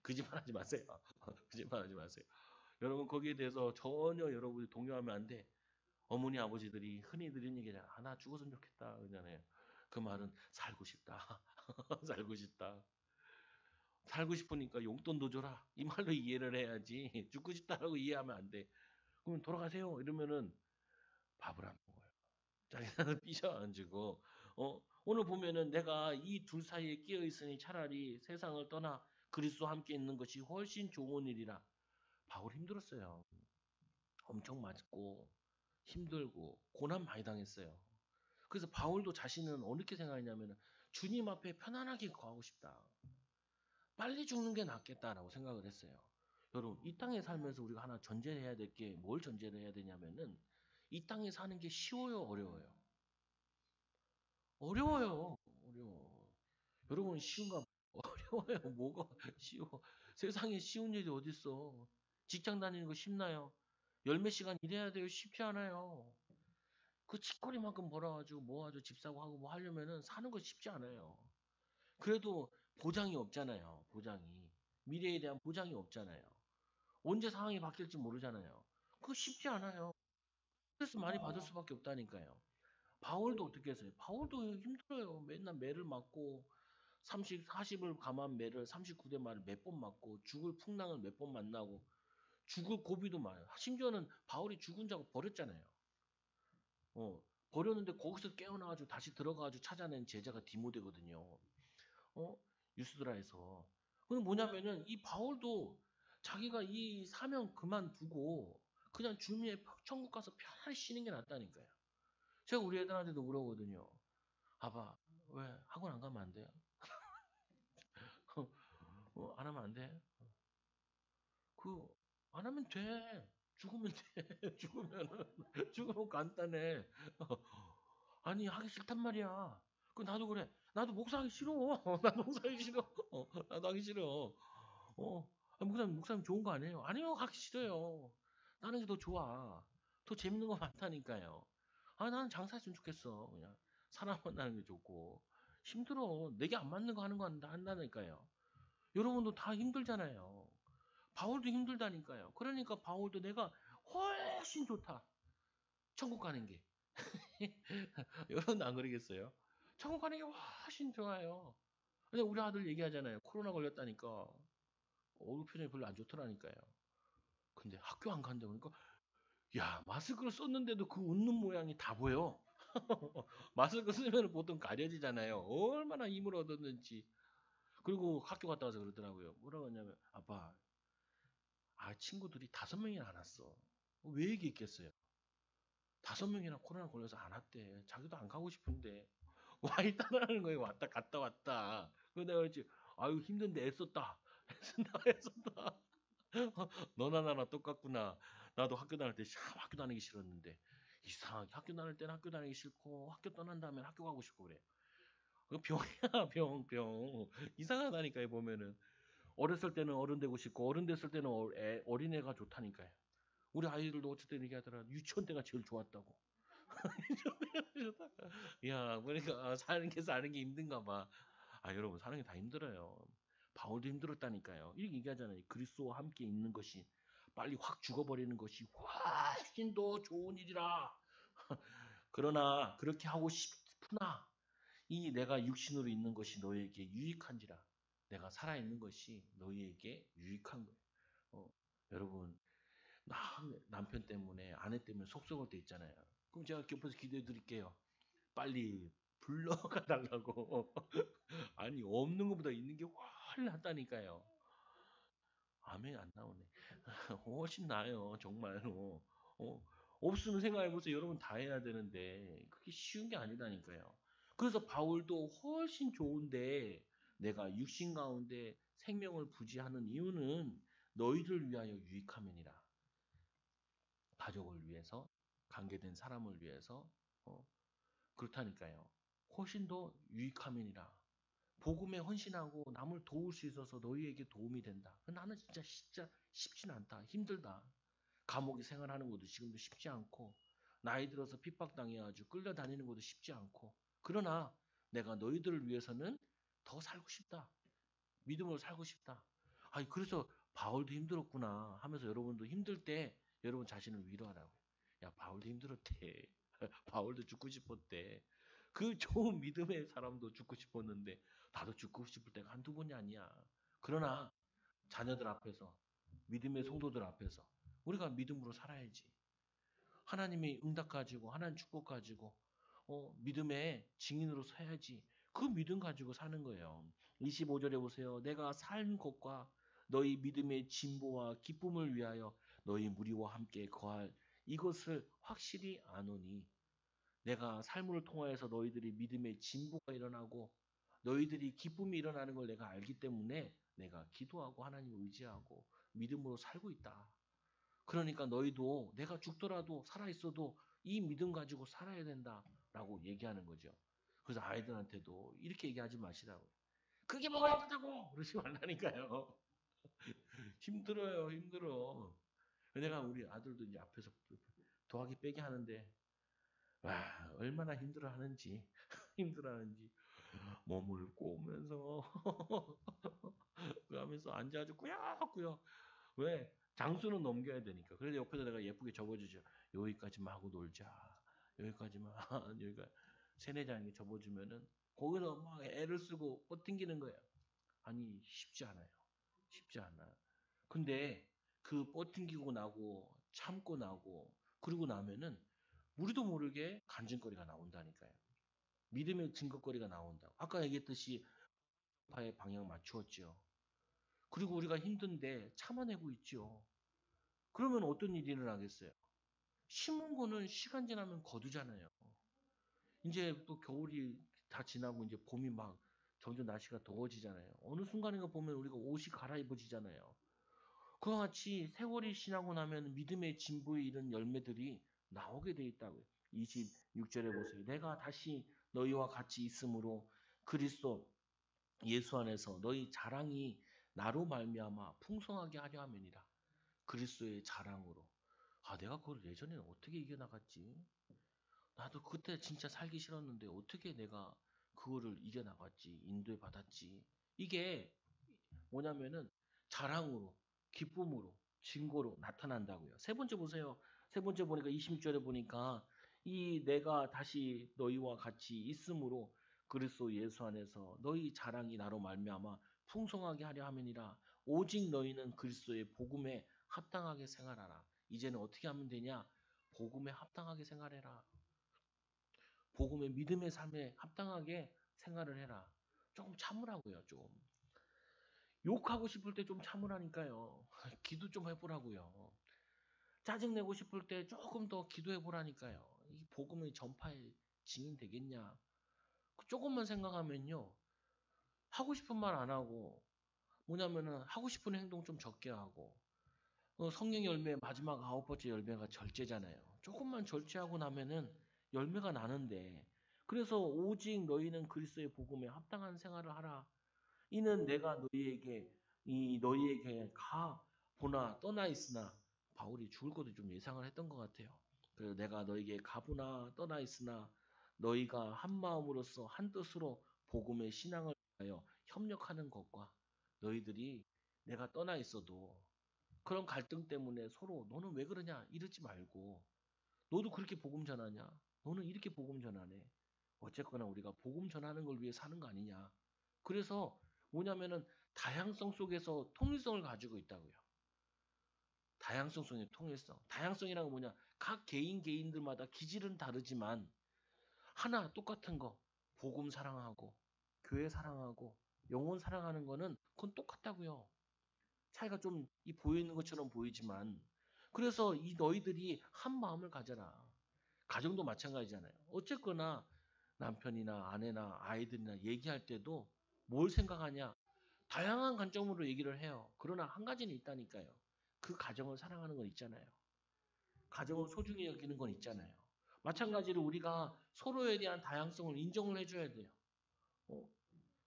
거짓말하지 마세요. 거짓말하지 마세요. 여러분 거기에 대해서 전혀 여러분이 동요하면 안 돼. 어머니 아버지들이 흔히 드리는 얘기잖아. 나 죽었으면 좋겠다 그러잖아요. 그 말은 살고 싶다. 살고 싶다. 살고 싶으니까 용돈도 줘라. 이 말로 이해를 해야지. 죽고 싶다라고 이해하면 안 돼. 그러면 돌아가세요. 이러면은 밥을 안 먹어요. 자기는 삐져 앉고 오늘 보면은 내가 이 둘 사이에 끼어 있으니 차라리 세상을 떠나 그리스도와 함께 있는 것이 훨씬 좋은 일이라. 바울 힘들었어요. 엄청 맞고 힘들고 고난 많이 당했어요. 그래서 바울도 자신은 어떻게 생각했냐면 주님 앞에 편안하게 거하고 싶다. 빨리 죽는 게 낫겠다라고 생각을 했어요. 여러분 이 땅에 살면서 우리가 하나 전제해야 될 게 뭘 전제를 해야 되냐면은 이 땅에 사는 게 쉬워요, 어려워요? 어려워요. 어려워. 여러분 쉬운가? 어려워요. 뭐가 쉬워? 세상에 쉬운 일이 어딨어? 직장 다니는 거 쉽나요? 열 몇 시간 일해야 돼요. 쉽지 않아요. 그 치거리만큼 벌어가지고 뭐가지고 집 사고 하고 뭐 하려면은 사는 거 쉽지 않아요. 그래도 보장이 없잖아요. 보장이. 미래에 대한 보장이 없잖아요. 언제 상황이 바뀔지 모르잖아요. 그거 쉽지 않아요. 스트레스 많이 받을 수밖에 없다니까요. 바울도 어떻게 했어요? 바울도 힘들어요. 맨날 매를 맞고 30, 40을 감한 매를 39대 말을 몇 번 맞고 죽을 풍랑을 몇 번 만나고 죽을 고비도 많아요. 심지어는 바울이 죽은 자고 버렸잖아요. 어, 버렸는데 거기서 깨어나가지고 다시 들어가가지고 찾아낸 제자가 디모데거든요. 어? 유스드라에서. 그건 뭐냐면은 이 바울도 자기가 이 사명 그만두고 그냥 주님의 천국 가서 편안히 쉬는 게 낫다니까요. 제가 우리 애들한테도 그러거든요. 아빠, 왜 학원 안 가면 안 돼요? 안 하면 안 돼? 그, 안 하면 돼. 죽으면 돼. 죽으면 간단해. 아니, 하기 싫단 말이야. 나도 그래. 나도 목사하기 싫어. 나도 목사하기 싫어. 나도 하기 싫어. 목사님 좋은 거 아니에요? 아니요, 하기 싫어요. 나는 게 더 좋아. 더 재밌는 거 많다니까요. 나는 장사했으면 좋겠어. 그냥 사람 만나는 게 좋고. 힘들어. 내게 안 맞는 거 하는 거 한다니까요. 여러분도 다 힘들잖아요. 바울도 힘들다니까요. 그러니까 바울도 내가 훨씬 좋다. 천국 가는 게. 여러분 안 그러겠어요? 천국 가는 게 훨씬 좋아요. 근데 우리 아들 얘기하잖아요. 코로나 걸렸다니까 얼굴 표정이 별로 안 좋더라니까요. 근데 학교 안 간다 그러니까 야 마스크를 썼는데도 그 웃는 모양이 다 보여. 마스크 쓰면 보통 가려지잖아요. 얼마나 힘을 얻었는지. 그리고 학교 갔다 와서 그러더라고요. 뭐라고 하냐면 아빠 친구들이 5명이나 안 왔어. 왜 얘기했겠어요? 5명이나 코로나 걸려서 안 왔대. 자기도 안 가고 싶은데 와 있다라는 거예요. 왔다 갔다 왔다. 그래서 내가 그랬지. 아유 힘든데 애썼다. 애썼다. 너나 나나 똑같구나. 나도 학교 다닐 때 참 학교 다니기 싫었는데 이상하게 학교 다닐 때는 학교 다니기 싫고 학교 떠난 다음에 학교 가고 싶고 그래. 그 병이야 병. 이상하다니까요 보면은. 어렸을 때는 어른 되고 싶고 어른 됐을 때는 어린애가 좋다니까요. 우리 아이들도 어쨌든 얘기하더라. 유치원 때가 제일 좋았다고. 야, 그러니까 사는 게 힘든가 봐. 여러분 사는 게 다 힘들어요. 바울도 힘들었다니까요. 이렇게 얘기하잖아요. 그리스도와 함께 있는 것이 빨리 확 죽어버리는 것이 훨씬 더 좋은 일이라. 그러나 그렇게 하고 싶으나 이 내가 육신으로 있는 것이 너에게 유익한지라. 내가 살아있는 것이 너희에게 유익한 거예요. 여러분 남편 때문에 아내 때문에 속썩을 때 있잖아요. 그럼 제가 옆에서 기도해 드릴게요. 빨리 불러가 달라고. 아니 없는 것보다 있는 게 훨씬 낫다니까요. 아멘 안 나오네. 훨씬 나아요 정말로. 어, 없으면 생각해보세요. 여러분 다 해야 되는데 그게 쉬운 게 아니다니까요. 그래서 바울도 훨씬 좋은데 내가 육신 가운데 생명을 부지하는 이유는 너희를 위하여 유익함이니라. 가족을 위해서, 관계된 사람을 위해서 어, 그렇다니까요. 훨씬 더 유익함이니라. 복음에 헌신하고 남을 도울 수 있어서 너희에게 도움이 된다. 나는 진짜 쉽진 않다. 힘들다. 감옥에 생활하는 것도 지금도 쉽지 않고 나이 들어서 핍박당해가지고 끌려다니는 것도 쉽지 않고 그러나 내가 너희들을 위해서는 더 살고 싶다. 믿음으로 살고 싶다. 그래서 바울도 힘들었구나 하면서 여러분도 힘들 때 여러분 자신을 위로하라고요. 야, 바울도 힘들었대. 바울도 죽고 싶었대. 그 좋은 믿음의 사람도 죽고 싶었는데 나도 죽고 싶을 때가 한두 번이 아니야. 그러나 자녀들 앞에서 믿음의 성도들 앞에서 우리가 믿음으로 살아야지. 하나님의 응답 가지고 하나님 축복 가지고 믿음의 증인으로 서야지. 그 믿음 가지고 사는 거예요. 25절에 보세요. 내가 산 것과 너희 믿음의 진보와 기쁨을 위하여 너희 무리와 함께 거할 이것을 확실히 아노니 내가 삶을 통하여서 너희들이 믿음의 진보가 일어나고 너희들이 기쁨이 일어나는 걸 내가 알기 때문에 내가 기도하고 하나님을 의지하고 믿음으로 살고 있다. 그러니까 너희도 내가 죽더라도 살아있어도 이 믿음 가지고 살아야 된다라고 얘기하는 거죠. 그래서 아이들한테도 이렇게 얘기하지 마시라고. 그게 뭐가 힘들다고 그러지 말라니까요. 힘들어요, 힘들어. 내가 우리 아들도 이제 앞에서 도화기 빼게 하는데 와 얼마나 힘들어하는지 힘들어하는지 몸을 꼬면서 그러면서 앉아가지고 꾸역꾸역 왜 장수는 넘겨야 되니까. 그래서 옆에서 내가 예쁘게 접어주죠. 여기까지만 하고 놀자. 여기까지만 여기가 세네 장에 접어주면은 거기서 막 애를 쓰고 뻗팅기는 거야. 아니 쉽지 않아요. 쉽지 않아. 근데 그 뻗팅기고 나고 참고 나고 그러고 나면은 우리도 모르게 간증거리가 나온다니까요. 믿음의 증거거리가 나온다고. 아까 얘기했듯이 파의 방향 맞추었죠. 그리고 우리가 힘든데 참아내고 있죠. 그러면 어떤 일이 일어나겠어요? 심은 거는 시간 지나면 거두잖아요. 이제 또 겨울이 다 지나고 이제 봄이 막 점점 날씨가 더워지잖아요. 어느 순간인가 보면 우리가 옷이 갈아입어지잖아요. 그와 같이 세월이 지나고 나면 믿음의 진보에 이른 열매들이 나오게 돼 있다고요. 26절에 보세요. 내가 다시 너희와 같이 있으므로 그리스도 예수 안에서 너희 자랑이 나로 말미암아 풍성하게 하려 함이니라. 그리스도의 자랑으로. 내가 그걸 예전에는 어떻게 이겨나갔지? 나도 그때 진짜 살기 싫었는데 어떻게 내가 그거를 이겨나갔지? 인도에 받았지? 이게 뭐냐면은 자랑으로, 기쁨으로, 증거로 나타난다고요. 세 번째 보세요. 세 번째 보니까 26절에 보니까 이 내가 다시 너희와 같이 있으므로 그리스도 예수 안에서 너희 자랑이 나로 말미암아 풍성하게 하려 함이니라. 오직 너희는 그리스도의 복음에 합당하게 생활하라. 이제는 어떻게 하면 되냐? 복음에 합당하게 생활해라. 복음의 믿음의 삶에 합당하게 생활을 해라. 조금 참으라고요. 좀 욕하고 싶을 때 좀 참으라니까요. 기도 좀 해보라고요. 짜증내고 싶을 때 조금 더 기도해보라니까요. 이 복음의 전파에 증인 되겠냐? 조금만 생각하면요. 하고 싶은 말 안 하고, 뭐냐면은 하고 싶은 행동 좀 적게 하고, 성령 열매 마지막 9번째 열매가 절제잖아요. 조금만 절제하고 나면은 열매가 나는데, 그래서 오직 너희는 그리스도의 복음에 합당한 생활을 하라. 이는 내가 너희에게 가 보나 떠나 있으나, 바울이 죽을 것도 좀 예상을 했던 것 같아요. 그래서 내가 너에게 가보나 떠나 있으나 너희가 한 마음으로서 한 뜻으로 복음의 신앙을 위하여 협력하는 것과, 너희들이 내가 떠나 있어도 그런 갈등 때문에 서로 너는 왜 그러냐 이러지 말고, 너도 그렇게 복음 전하냐, 너는 이렇게 복음 전하네, 어쨌거나 우리가 복음 전하는 걸 위해 사는 거 아니냐. 그래서 뭐냐면은 다양성 속에서 통일성을 가지고 있다고요. 다양성 속의 통일성. 다양성이란 건 뭐냐? 각 개인들마다 기질은 다르지만 하나 똑같은 거. 복음 사랑하고 교회 사랑하고 영혼 사랑하는 거는 그건 똑같다고요. 차이가 좀 보이는 것처럼 보이지만, 그래서 이 너희들이 한 마음을 가져라. 가정도 마찬가지잖아요. 어쨌거나 남편이나 아내나 아이들이나 얘기할 때도 뭘 생각하냐? 다양한 관점으로 얘기를 해요. 그러나 한 가지는 있다니까요. 그 가정을 사랑하는 건 있잖아요. 가정을 소중히 여기는 건 있잖아요. 마찬가지로 우리가 서로에 대한 다양성을 인정을 해줘야 돼요. 어,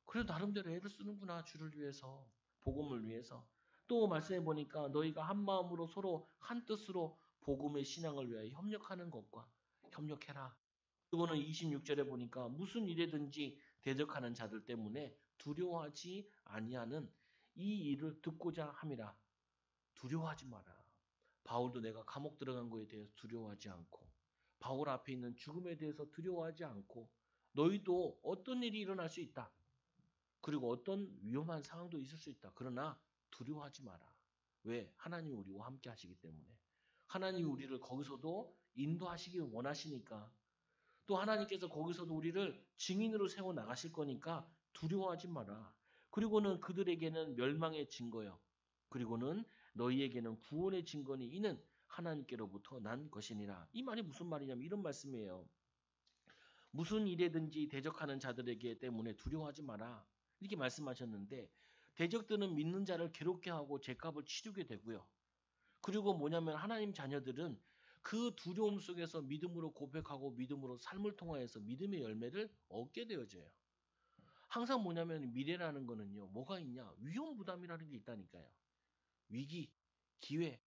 그래도 나름대로 애를 쓰는구나. 주를 위해서, 복음을 위해서. 또 말씀해 보니까 너희가 한 마음으로 서로 한 뜻으로 복음의 신앙을 위하여 협력하는 것과 협력해라. 그리고는 26절에 보니까 무슨 일에든지 대적하는 자들 때문에 두려워하지 아니하는 이 일을 듣고자 함이라. 두려워하지 마라. 바울도 내가 감옥 들어간 거에 대해서 두려워하지 않고, 바울 앞에 있는 죽음에 대해서 두려워하지 않고, 너희도 어떤 일이 일어날 수 있다. 그리고 어떤 위험한 상황도 있을 수 있다. 그러나 두려워하지 마라. 왜? 하나님이 우리와 함께 하시기 때문에. 하나님이 우리를 거기서도 인도하시길 원하시니까. 또 하나님께서 거기서도 우리를 증인으로 세워 나가실 거니까 두려워하지 마라. 그리고는 그들에게는 멸망의 증거요. 그리고는 너희에게는 구원의 증거니 이는 하나님께로부터 난 것이니라. 이 말이 무슨 말이냐면 이런 말씀이에요. 무슨 일에든지 대적하는 자들에게 때문에 두려워하지 마라. 이렇게 말씀하셨는데, 대적들은 믿는 자를 괴롭게 하고 죄값을 치르게 되고요. 그리고 뭐냐면 하나님 자녀들은 그 두려움 속에서 믿음으로 고백하고 믿음으로 삶을 통하여서 믿음의 열매를 얻게 되어져요. 항상 뭐냐면 미래라는 거는요. 뭐가 있냐? 위험 부담이라는 게 있다니까요. 위기, 기회.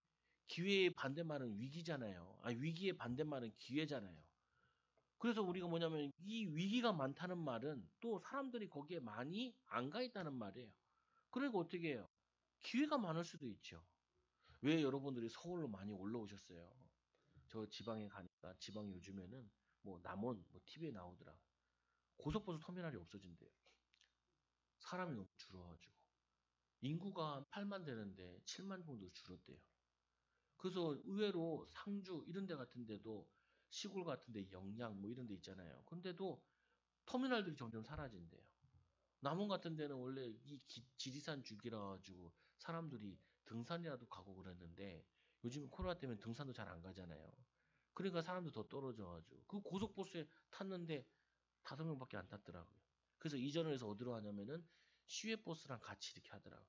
기회의 반대말은 위기잖아요. 위기의 반대말은 기회잖아요. 그래서 우리가 뭐냐면 이 위기가 많다는 말은 또 사람들이 거기에 많이 안 가 있다는 말이에요. 그러니까 어떻게 해요? 기회가 많을 수도 있죠. 왜 여러분들이 서울로 많이 올라오셨어요? 저 지방에 가니까, 지방 요즘에는 뭐 남원 뭐 TV에 나오더라. 고속버스 터미널이 없어진대요. 사람이 너무 줄어가지고. 인구가 8만 되는데 7만 정도 줄었대요. 그래서 의외로 상주 이런 데 같은 데도, 시골 같은 데 영양 뭐 이런 데 있잖아요. 근데도 터미널들이 점점 사라진대요. 남원 같은 데는 원래 이 지리산 줄기라 가지고 사람들이 등산이라도 가고 그랬는데, 요즘 코로나 때문에 등산도 잘 안 가잖아요. 그러니까 사람도 더 떨어져가지고 그 고속버스에 탔는데 5명밖에 안 탔더라고요. 그래서 이전을 해서 어디로 하냐면은 시외버스랑 같이 이렇게 하더라고요.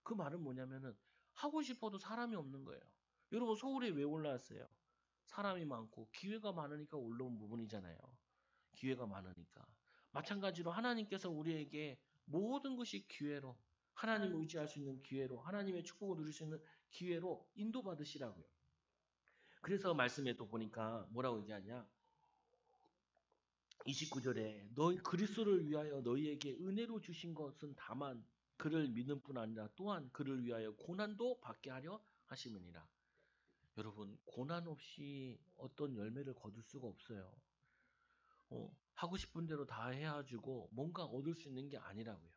그 말은 뭐냐면은 하고 싶어도 사람이 없는 거예요. 여러분 서울에 왜 올라왔어요? 사람이 많고 기회가 많으니까 올라온 부분이잖아요. 기회가 많으니까. 마찬가지로 하나님께서 우리에게 모든 것이 기회로, 하나님을 의지할 수 있는 기회로, 하나님의 축복을 누릴 수 있는 기회로 인도받으시라고요. 그래서 말씀에 또 보니까 뭐라고 얘기하냐? 29절에 너희 그리스도를 위하여 너희에게 은혜로 주신 것은 다만 그를 믿는 뿐 아니라 또한 그를 위하여 고난도 받게 하려 하심이니라. 여러분 고난 없이 어떤 열매를 거둘 수가 없어요. 하고 싶은 대로 다 해가지고 뭔가 얻을 수 있는 게 아니라고요.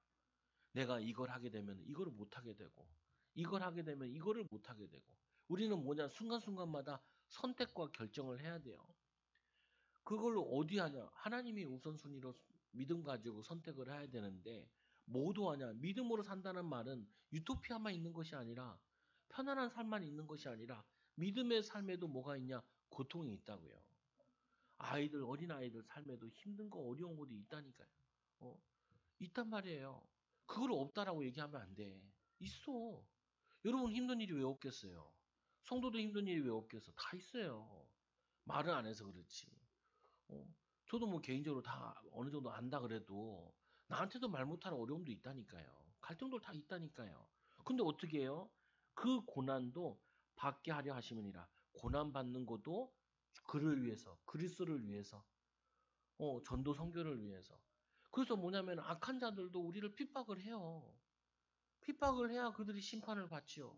내가 이걸 하게 되면 이거를 못 하게 되고, 이걸 하게 되면 이거를 못 하게 되고. 우리는 뭐냐, 순간순간마다 선택과 결정을 해야 돼요. 그걸로 어디 하냐? 하나님이 우선순위로 믿음 가지고 선택을 해야 되는데, 모두 하냐? 믿음으로 산다는 말은 유토피아만 있는 것이 아니라, 편안한 삶만 있는 것이 아니라, 믿음의 삶에도 뭐가 있냐? 고통이 있다고요. 아이들, 어린아이들 삶에도 힘든 거, 어려운 것도 있다니까요. 어, 있단 말이에요. 그걸 없다라고 얘기하면 안 돼. 있어. 여러분 힘든 일이 왜 없겠어요? 성도도 힘든 일이 왜 없겠어? 다 있어요. 말을 안 해서 그렇지. 어, 저도 뭐 개인적으로 다 어느 정도 안다 그래도 나한테도 말 못하는 어려움도 있다니까요. 갈등도 다 있다니까요. 근데 어떻게 해요? 그 고난도 받게 하려 하심이니라. 고난 받는 것도 그를 위해서, 그리스도를 위해서, 전도 선교를 위해서. 그래서 뭐냐면 악한 자들도 우리를 핍박을 해요. 핍박을 해야 그들이 심판을 받지요.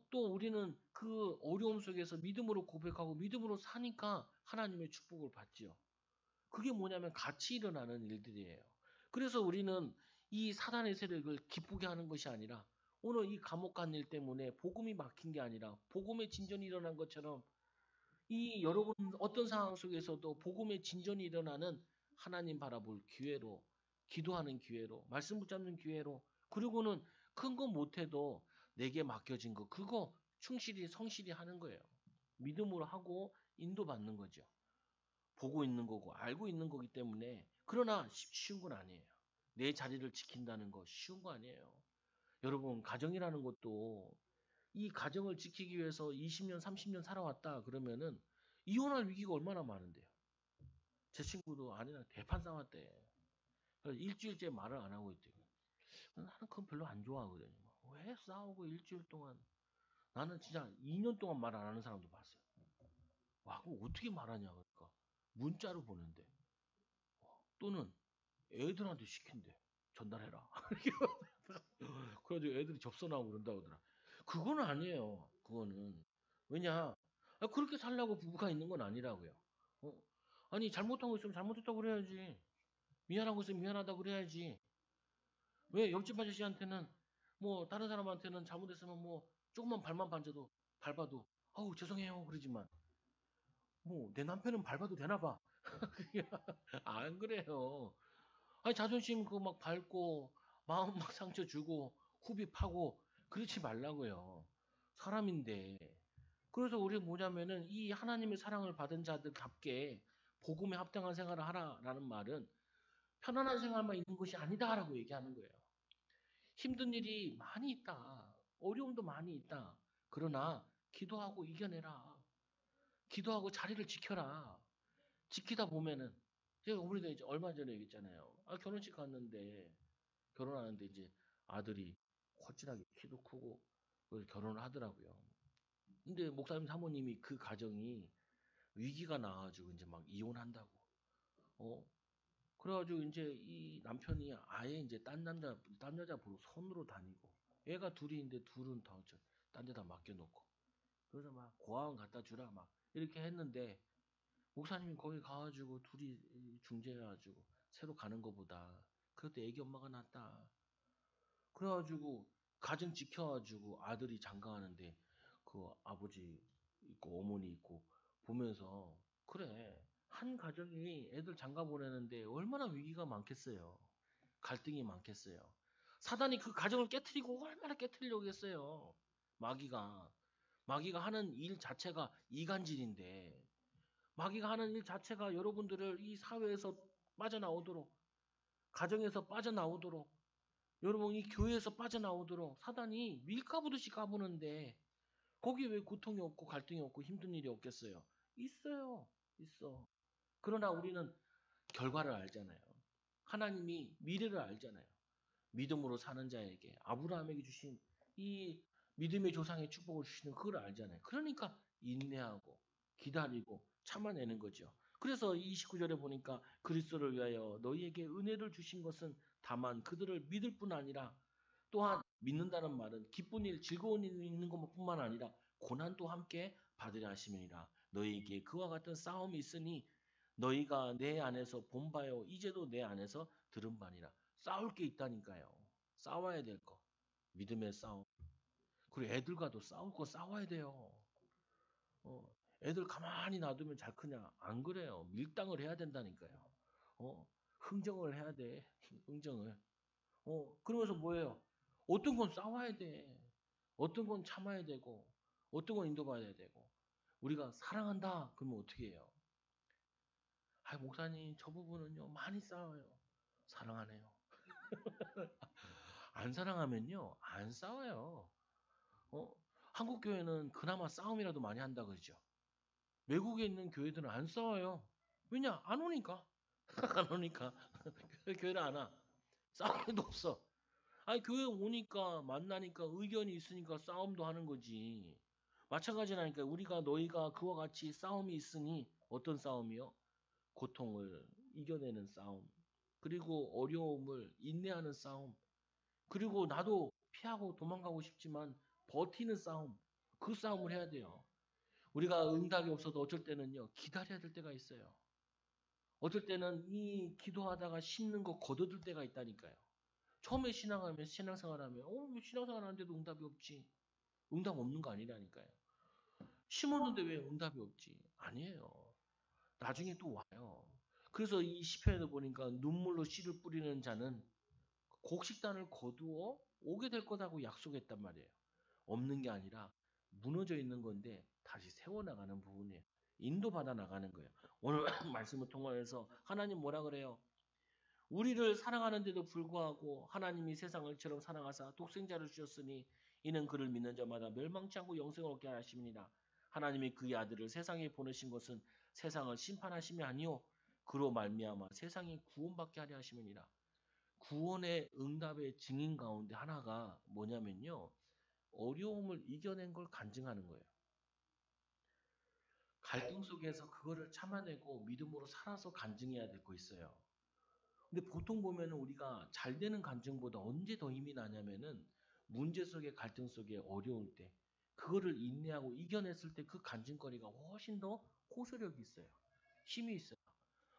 또 우리는 그 어려움 속에서 믿음으로 고백하고 믿음으로 사니까 하나님의 축복을 받지요. 그게 뭐냐면 같이 일어나는 일들이에요. 그래서 우리는 이 사단의 세력을 기쁘게 하는 것이 아니라 오늘 이 감옥 간 일 때문에 복음이 막힌 게 아니라 복음의 진전이 일어난 것처럼 이 여러분 어떤 상황 속에서도 복음의 진전이 일어나는 하나님 바라볼 기회로 기도하는 기회로 말씀 붙잡는 기회로 그리고는 큰 거 못해도 내게 맡겨진 거 그거 충실히 성실히 하는 거예요. 믿음으로 하고 인도받는 거죠. 보고 있는 거고 알고 있는 거기 때문에 그러나 쉬운 건 아니에요. 내 자리를 지킨다는 거 쉬운 거 아니에요. 여러분 가정이라는 것도 이 가정을 지키기 위해서 20년 30년 살아왔다 그러면은 이혼할 위기가 얼마나 많은데요. 제 친구도 아내랑 대판 싸웠대. 그래서 일주일째 말을 안 하고 있대요. 나는 그건 별로 안 좋아하거든요. 왜 싸우고 일주일 동안 나는 진짜 2년 동안 말 안 하는 사람도 봤어요. 와, 그럼 어떻게 말하냐 그러니까 문자로 보낸대. 또는 애들한테 시킨대. 전달해라. 그래가지고 애들이 접선하고 그런다고 하더라. 그건 아니에요. 그거는. 왜냐? 그렇게 살라고 부부가 있는 건 아니라고요. 어? 아니, 잘못한 거 있으면 잘못했다고 그래야지. 미안한 거 있으면 미안하다고 그래야지. 왜 옆집 아저씨한테는 뭐 다른 사람한테는 잘못했으면 뭐 조금만 발만 반져도 밟아도 아우 죄송해요 그러지만 뭐 내 남편은 밟아도 되나 봐. 안 그래요. 아니 자존심 그 막 밟고 마음 막 상처 주고 후비 파고 그렇지 말라고요. 사람인데. 그래서 우리 뭐냐면은 이 하나님의 사랑을 받은 자들답게 복음에 합당한 생활을 하라라는 말은 편안한 생활만 있는 것이 아니다라고 얘기하는 거예요. 힘든 일이 많이 있다. 어려움도 많이 있다. 그러나 기도하고 이겨내라. 기도하고 자리를 지켜라. 지키다 보면은 제가 우리가 이제 얼마 전에 얘기했잖아요. 결혼식 갔는데 결혼하는데 이제 아들이 훤칠하게 키도 크고 그래서 결혼을 하더라고요. 근데 목사님 사모님이 그 가정이 위기가 나가지고 이제 막 이혼한다고. 어? 그래가지고 이제 이 남편이 아예 이제 딴 여자 보고 손으로 다니고 애가 둘이인데 둘은 딴 데다 맡겨놓고 그래서 막 고아원 갖다 주라 막 이렇게 했는데 목사님이 거기 가가지고 둘이 중재해가지고 새로 가는 거보다 그래도 애기 엄마가 낫다. 그래가지고 가정 지켜가지고 아들이 장가하는데 그 아버지 있고 어머니 있고 보면서 그래 한 가정이 애들 장가 보내는데 얼마나 위기가 많겠어요. 갈등이 많겠어요. 사단이 그 가정을 깨트리고 얼마나 깨트리려고 했어요. 마귀가 하는 일 자체가 이간질인데 마귀가 하는 일 자체가 여러분들을 이 사회에서 빠져나오도록 가정에서 빠져나오도록 여러분 이 교회에서 빠져나오도록 사단이 밀가부듯이 까부는데 거기에 왜 고통이 없고 갈등이 없고 힘든 일이 없겠어요? 있어요. 있어. 그러나 우리는 결과를 알잖아요. 하나님이 미래를 알잖아요. 믿음으로 사는 자에게 아브라함에게 주신 이 믿음의 조상의 축복을 주시는 그걸 알잖아요. 그러니까 인내하고 기다리고 참아내는 거죠. 그래서 29절에 보니까 그리스도를 위하여 너희에게 은혜를 주신 것은 다만 그들을 믿을 뿐 아니라 또한 믿는다는 말은 기쁜 일, 즐거운 일 있는 것뿐만 아니라 고난도 함께 받으려 하심이니라. 너희에게 그와 같은 싸움이 있으니 너희가 내 안에서 본바요 이제도 내 안에서 들은 바니라. 싸울 게 있다니까요. 싸워야 될 거. 믿음의 싸움. 그리고 애들과도 싸울 거 싸워야 돼요. 애들 가만히 놔두면 잘 크냐? 안 그래요. 밀당을 해야 된다니까요. 흥정을 해야 돼. 흥정을. 그러면서 뭐예요? 어떤 건 싸워야 돼. 어떤 건 참아야 되고, 어떤 건 인도받아야 되고. 우리가 사랑한다. 그러면 어떻게 해요? 아, 목사님, 저 부분은요, 많이 싸워요. 사랑하네요. 안 사랑하면요, 안 싸워요. 어? 한국 교회는 그나마 싸움이라도 많이 한다 그러죠. 외국에 있는 교회들은 안 싸워요. 왜냐? 안 오니까. 안 오니까. 교회를 안 와. 싸움도 없어. 아니, 교회 오니까, 만나니까, 의견이 있으니까 싸움도 하는 거지. 마찬가지라니까. 우리가, 너희가 그와 같이 싸움이 있으니, 어떤 싸움이요? 고통을 이겨내는 싸움. 그리고 어려움을 인내하는 싸움. 그리고 나도 피하고 도망가고 싶지만 버티는 싸움. 그 싸움을 해야 돼요. 우리가 응답이 없어도 어쩔 때는요, 기다려야 될 때가 있어요. 어쩔 때는 이 기도하다가 씹는 거 거둬들 때가 있다니까요. 처음에 신앙생활하면, 신앙생활 하는데도 응답이 없지. 응답 없는 거 아니라니까요. 심었는데 왜 응답이 없지? 아니에요. 나중에 또 와요. 그래서 이 시편에도 보니까 눈물로 씨를 뿌리는 자는 곡식단을 거두어 오게 될 거라고 약속했단 말이에요. 없는 게 아니라 무너져 있는 건데 다시 세워나가는 부분이에요. 인도받아 나가는 거예요. 오늘 말씀을 통해서 하나님 뭐라 그래요? 우리를 사랑하는데도 불구하고 하나님이 세상을 처럼 사랑하사 독생자를 주셨으니 이는 그를 믿는 자마다 멸망치 않고 영생을 얻게 하심이니라. 하나님이 그의 아들을 세상에 보내신 것은 세상을 심판하심이 아니요 그로 말미암아 세상이 구원받게 하려 하심이니라. 구원의 응답의 증인 가운데 하나가 뭐냐면요. 어려움을 이겨낸 걸 간증하는 거예요. 갈등 속에서 그거를 참아내고 믿음으로 살아서 간증해야 될 거 있어요. 근데 보통 보면은 우리가 잘 되는 간증보다 언제 더 힘이 나냐면은 문제 속에 갈등 속에 어려울 때 그거를 인내하고 이겨냈을 때 그 간증거리가 훨씬 더 호소력이 있어요. 힘이 있어요.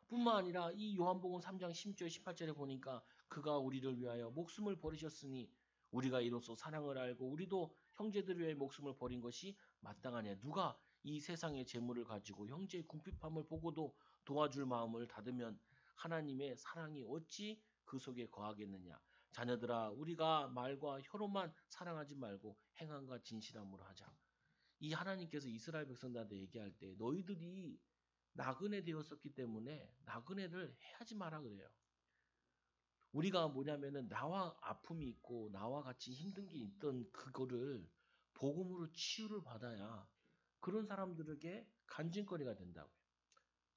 뿐만 아니라 이 요한복음 3장 16절 18절에 보니까 그가 우리를 위하여 목숨을 버리셨으니 우리가 이로써 사랑을 알고 우리도 형제들을 위해 목숨을 버린 것이 마땅하냐. 누가 이 세상의 재물을 가지고 형제의 궁핍함을 보고도 도와줄 마음을 닫으면 하나님의 사랑이 어찌 그 속에 거하겠느냐. 자녀들아 우리가 말과 혀로만 사랑하지 말고 행함과 진실함으로 하자. 이 하나님께서 이스라엘 백성들한테 얘기할 때 너희들이 나그네 되었었기 때문에 나그네를 해하지 마라 그래요. 우리가 뭐냐면은 나와 아픔이 있고 나와 같이 힘든 게 있던 그거를 복음으로 치유를 받아야 그런 사람들에게 간증거리가 된다고요.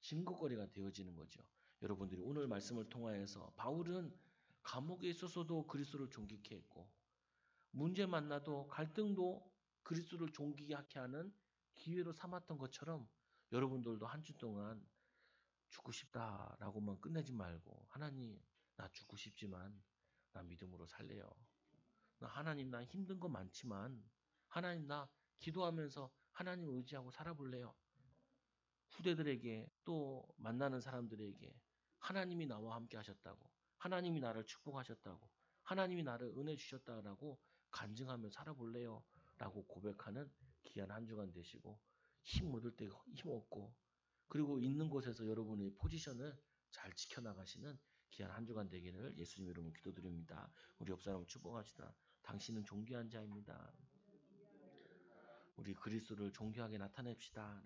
증거거리가 되어지는 거죠. 여러분들이 오늘 말씀을 통하여서 바울은 감옥에 있어서도 그리스도를 존귀케 했고 문제 만나도 갈등도 그리스도를 존귀하게 하는 기회로 삼았던 것처럼 여러분들도 한 주 동안 죽고 싶다라고만 끝내지 말고 하나님 나 죽고 싶지만 나 믿음으로 살래요. 하나님 나 힘든 거 많지만 하나님 나 기도하면서 하나님 의지하고 살아볼래요. 후대들에게 또 만나는 사람들에게 하나님이 나와 함께 하셨다고 하나님이 나를 축복하셨다고 하나님이 나를 은혜 주셨다라고 간증하며 살아볼래요. 라고 고백하는 귀한 한 주간 되시고 힘 얻을 때 힘 얻고 그리고 있는 곳에서 여러분의 포지션을 잘 지켜나가시는 귀한 한 주간 되기를 예수님 이름으로 기도드립니다. 우리 옆 사람을 축복합시다. 당신은 존귀한 자입니다. 우리 그리스도를 존귀하게 나타냅시다.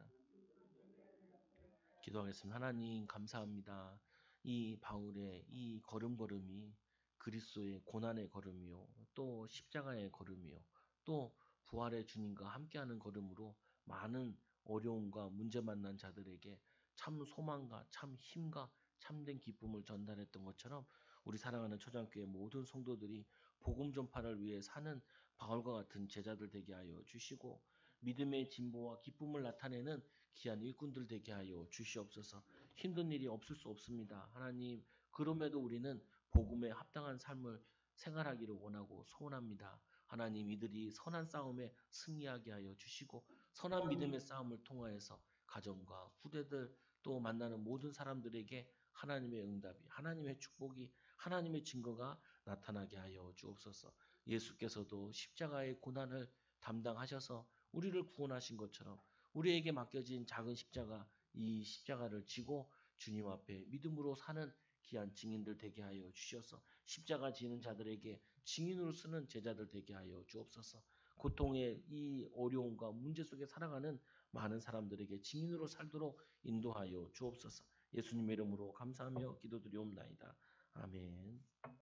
기도하겠습니다. 하나님 감사합니다. 이 바울의 이 걸음걸음이 그리스도의 고난의 걸음이요. 또 십자가의 걸음이요. 또 부활의 주님과 함께하는 걸음으로 많은 어려움과 문제 만난 자들에게 참 소망과 참 힘과 참된 기쁨을 전달했던 것처럼 우리 사랑하는 초장교회 모든 성도들이 복음 전파를 위해 사는 바울과 같은 제자들 되게 하여 주시고 믿음의 진보와 기쁨을 나타내는 귀한 일꾼들 되게 하여 주시옵소서. 힘든 일이 없을 수 없습니다. 하나님, 그럼에도 우리는 복음에 합당한 삶을 생활하기를 원하고 소원합니다. 하나님, 이들이 선한 싸움에 승리하게 하여 주시고 선한 믿음의 싸움을 통하여서 가정과 후대들 또 만나는 모든 사람들에게 하나님의 응답이, 하나님의 축복이, 하나님의 증거가 나타나게 하여 주옵소서. 예수께서도 십자가의 고난을 담당하셔서 우리를 구원하신 것처럼 우리에게 맡겨진 작은 십자가, 이 십자가를 지고 주님 앞에 믿음으로 사는 귀한 증인들 되게 하여 주셔서 십자가 지는 자들에게 증인으로 쓰는 제자들 되게 하여 주옵소서. 고통의 이 어려움과 문제 속에 살아가는 많은 사람들에게 증인으로 살도록 인도하여 주옵소서. 예수님의 이름으로 감사하며 기도드리옵나이다. 아멘.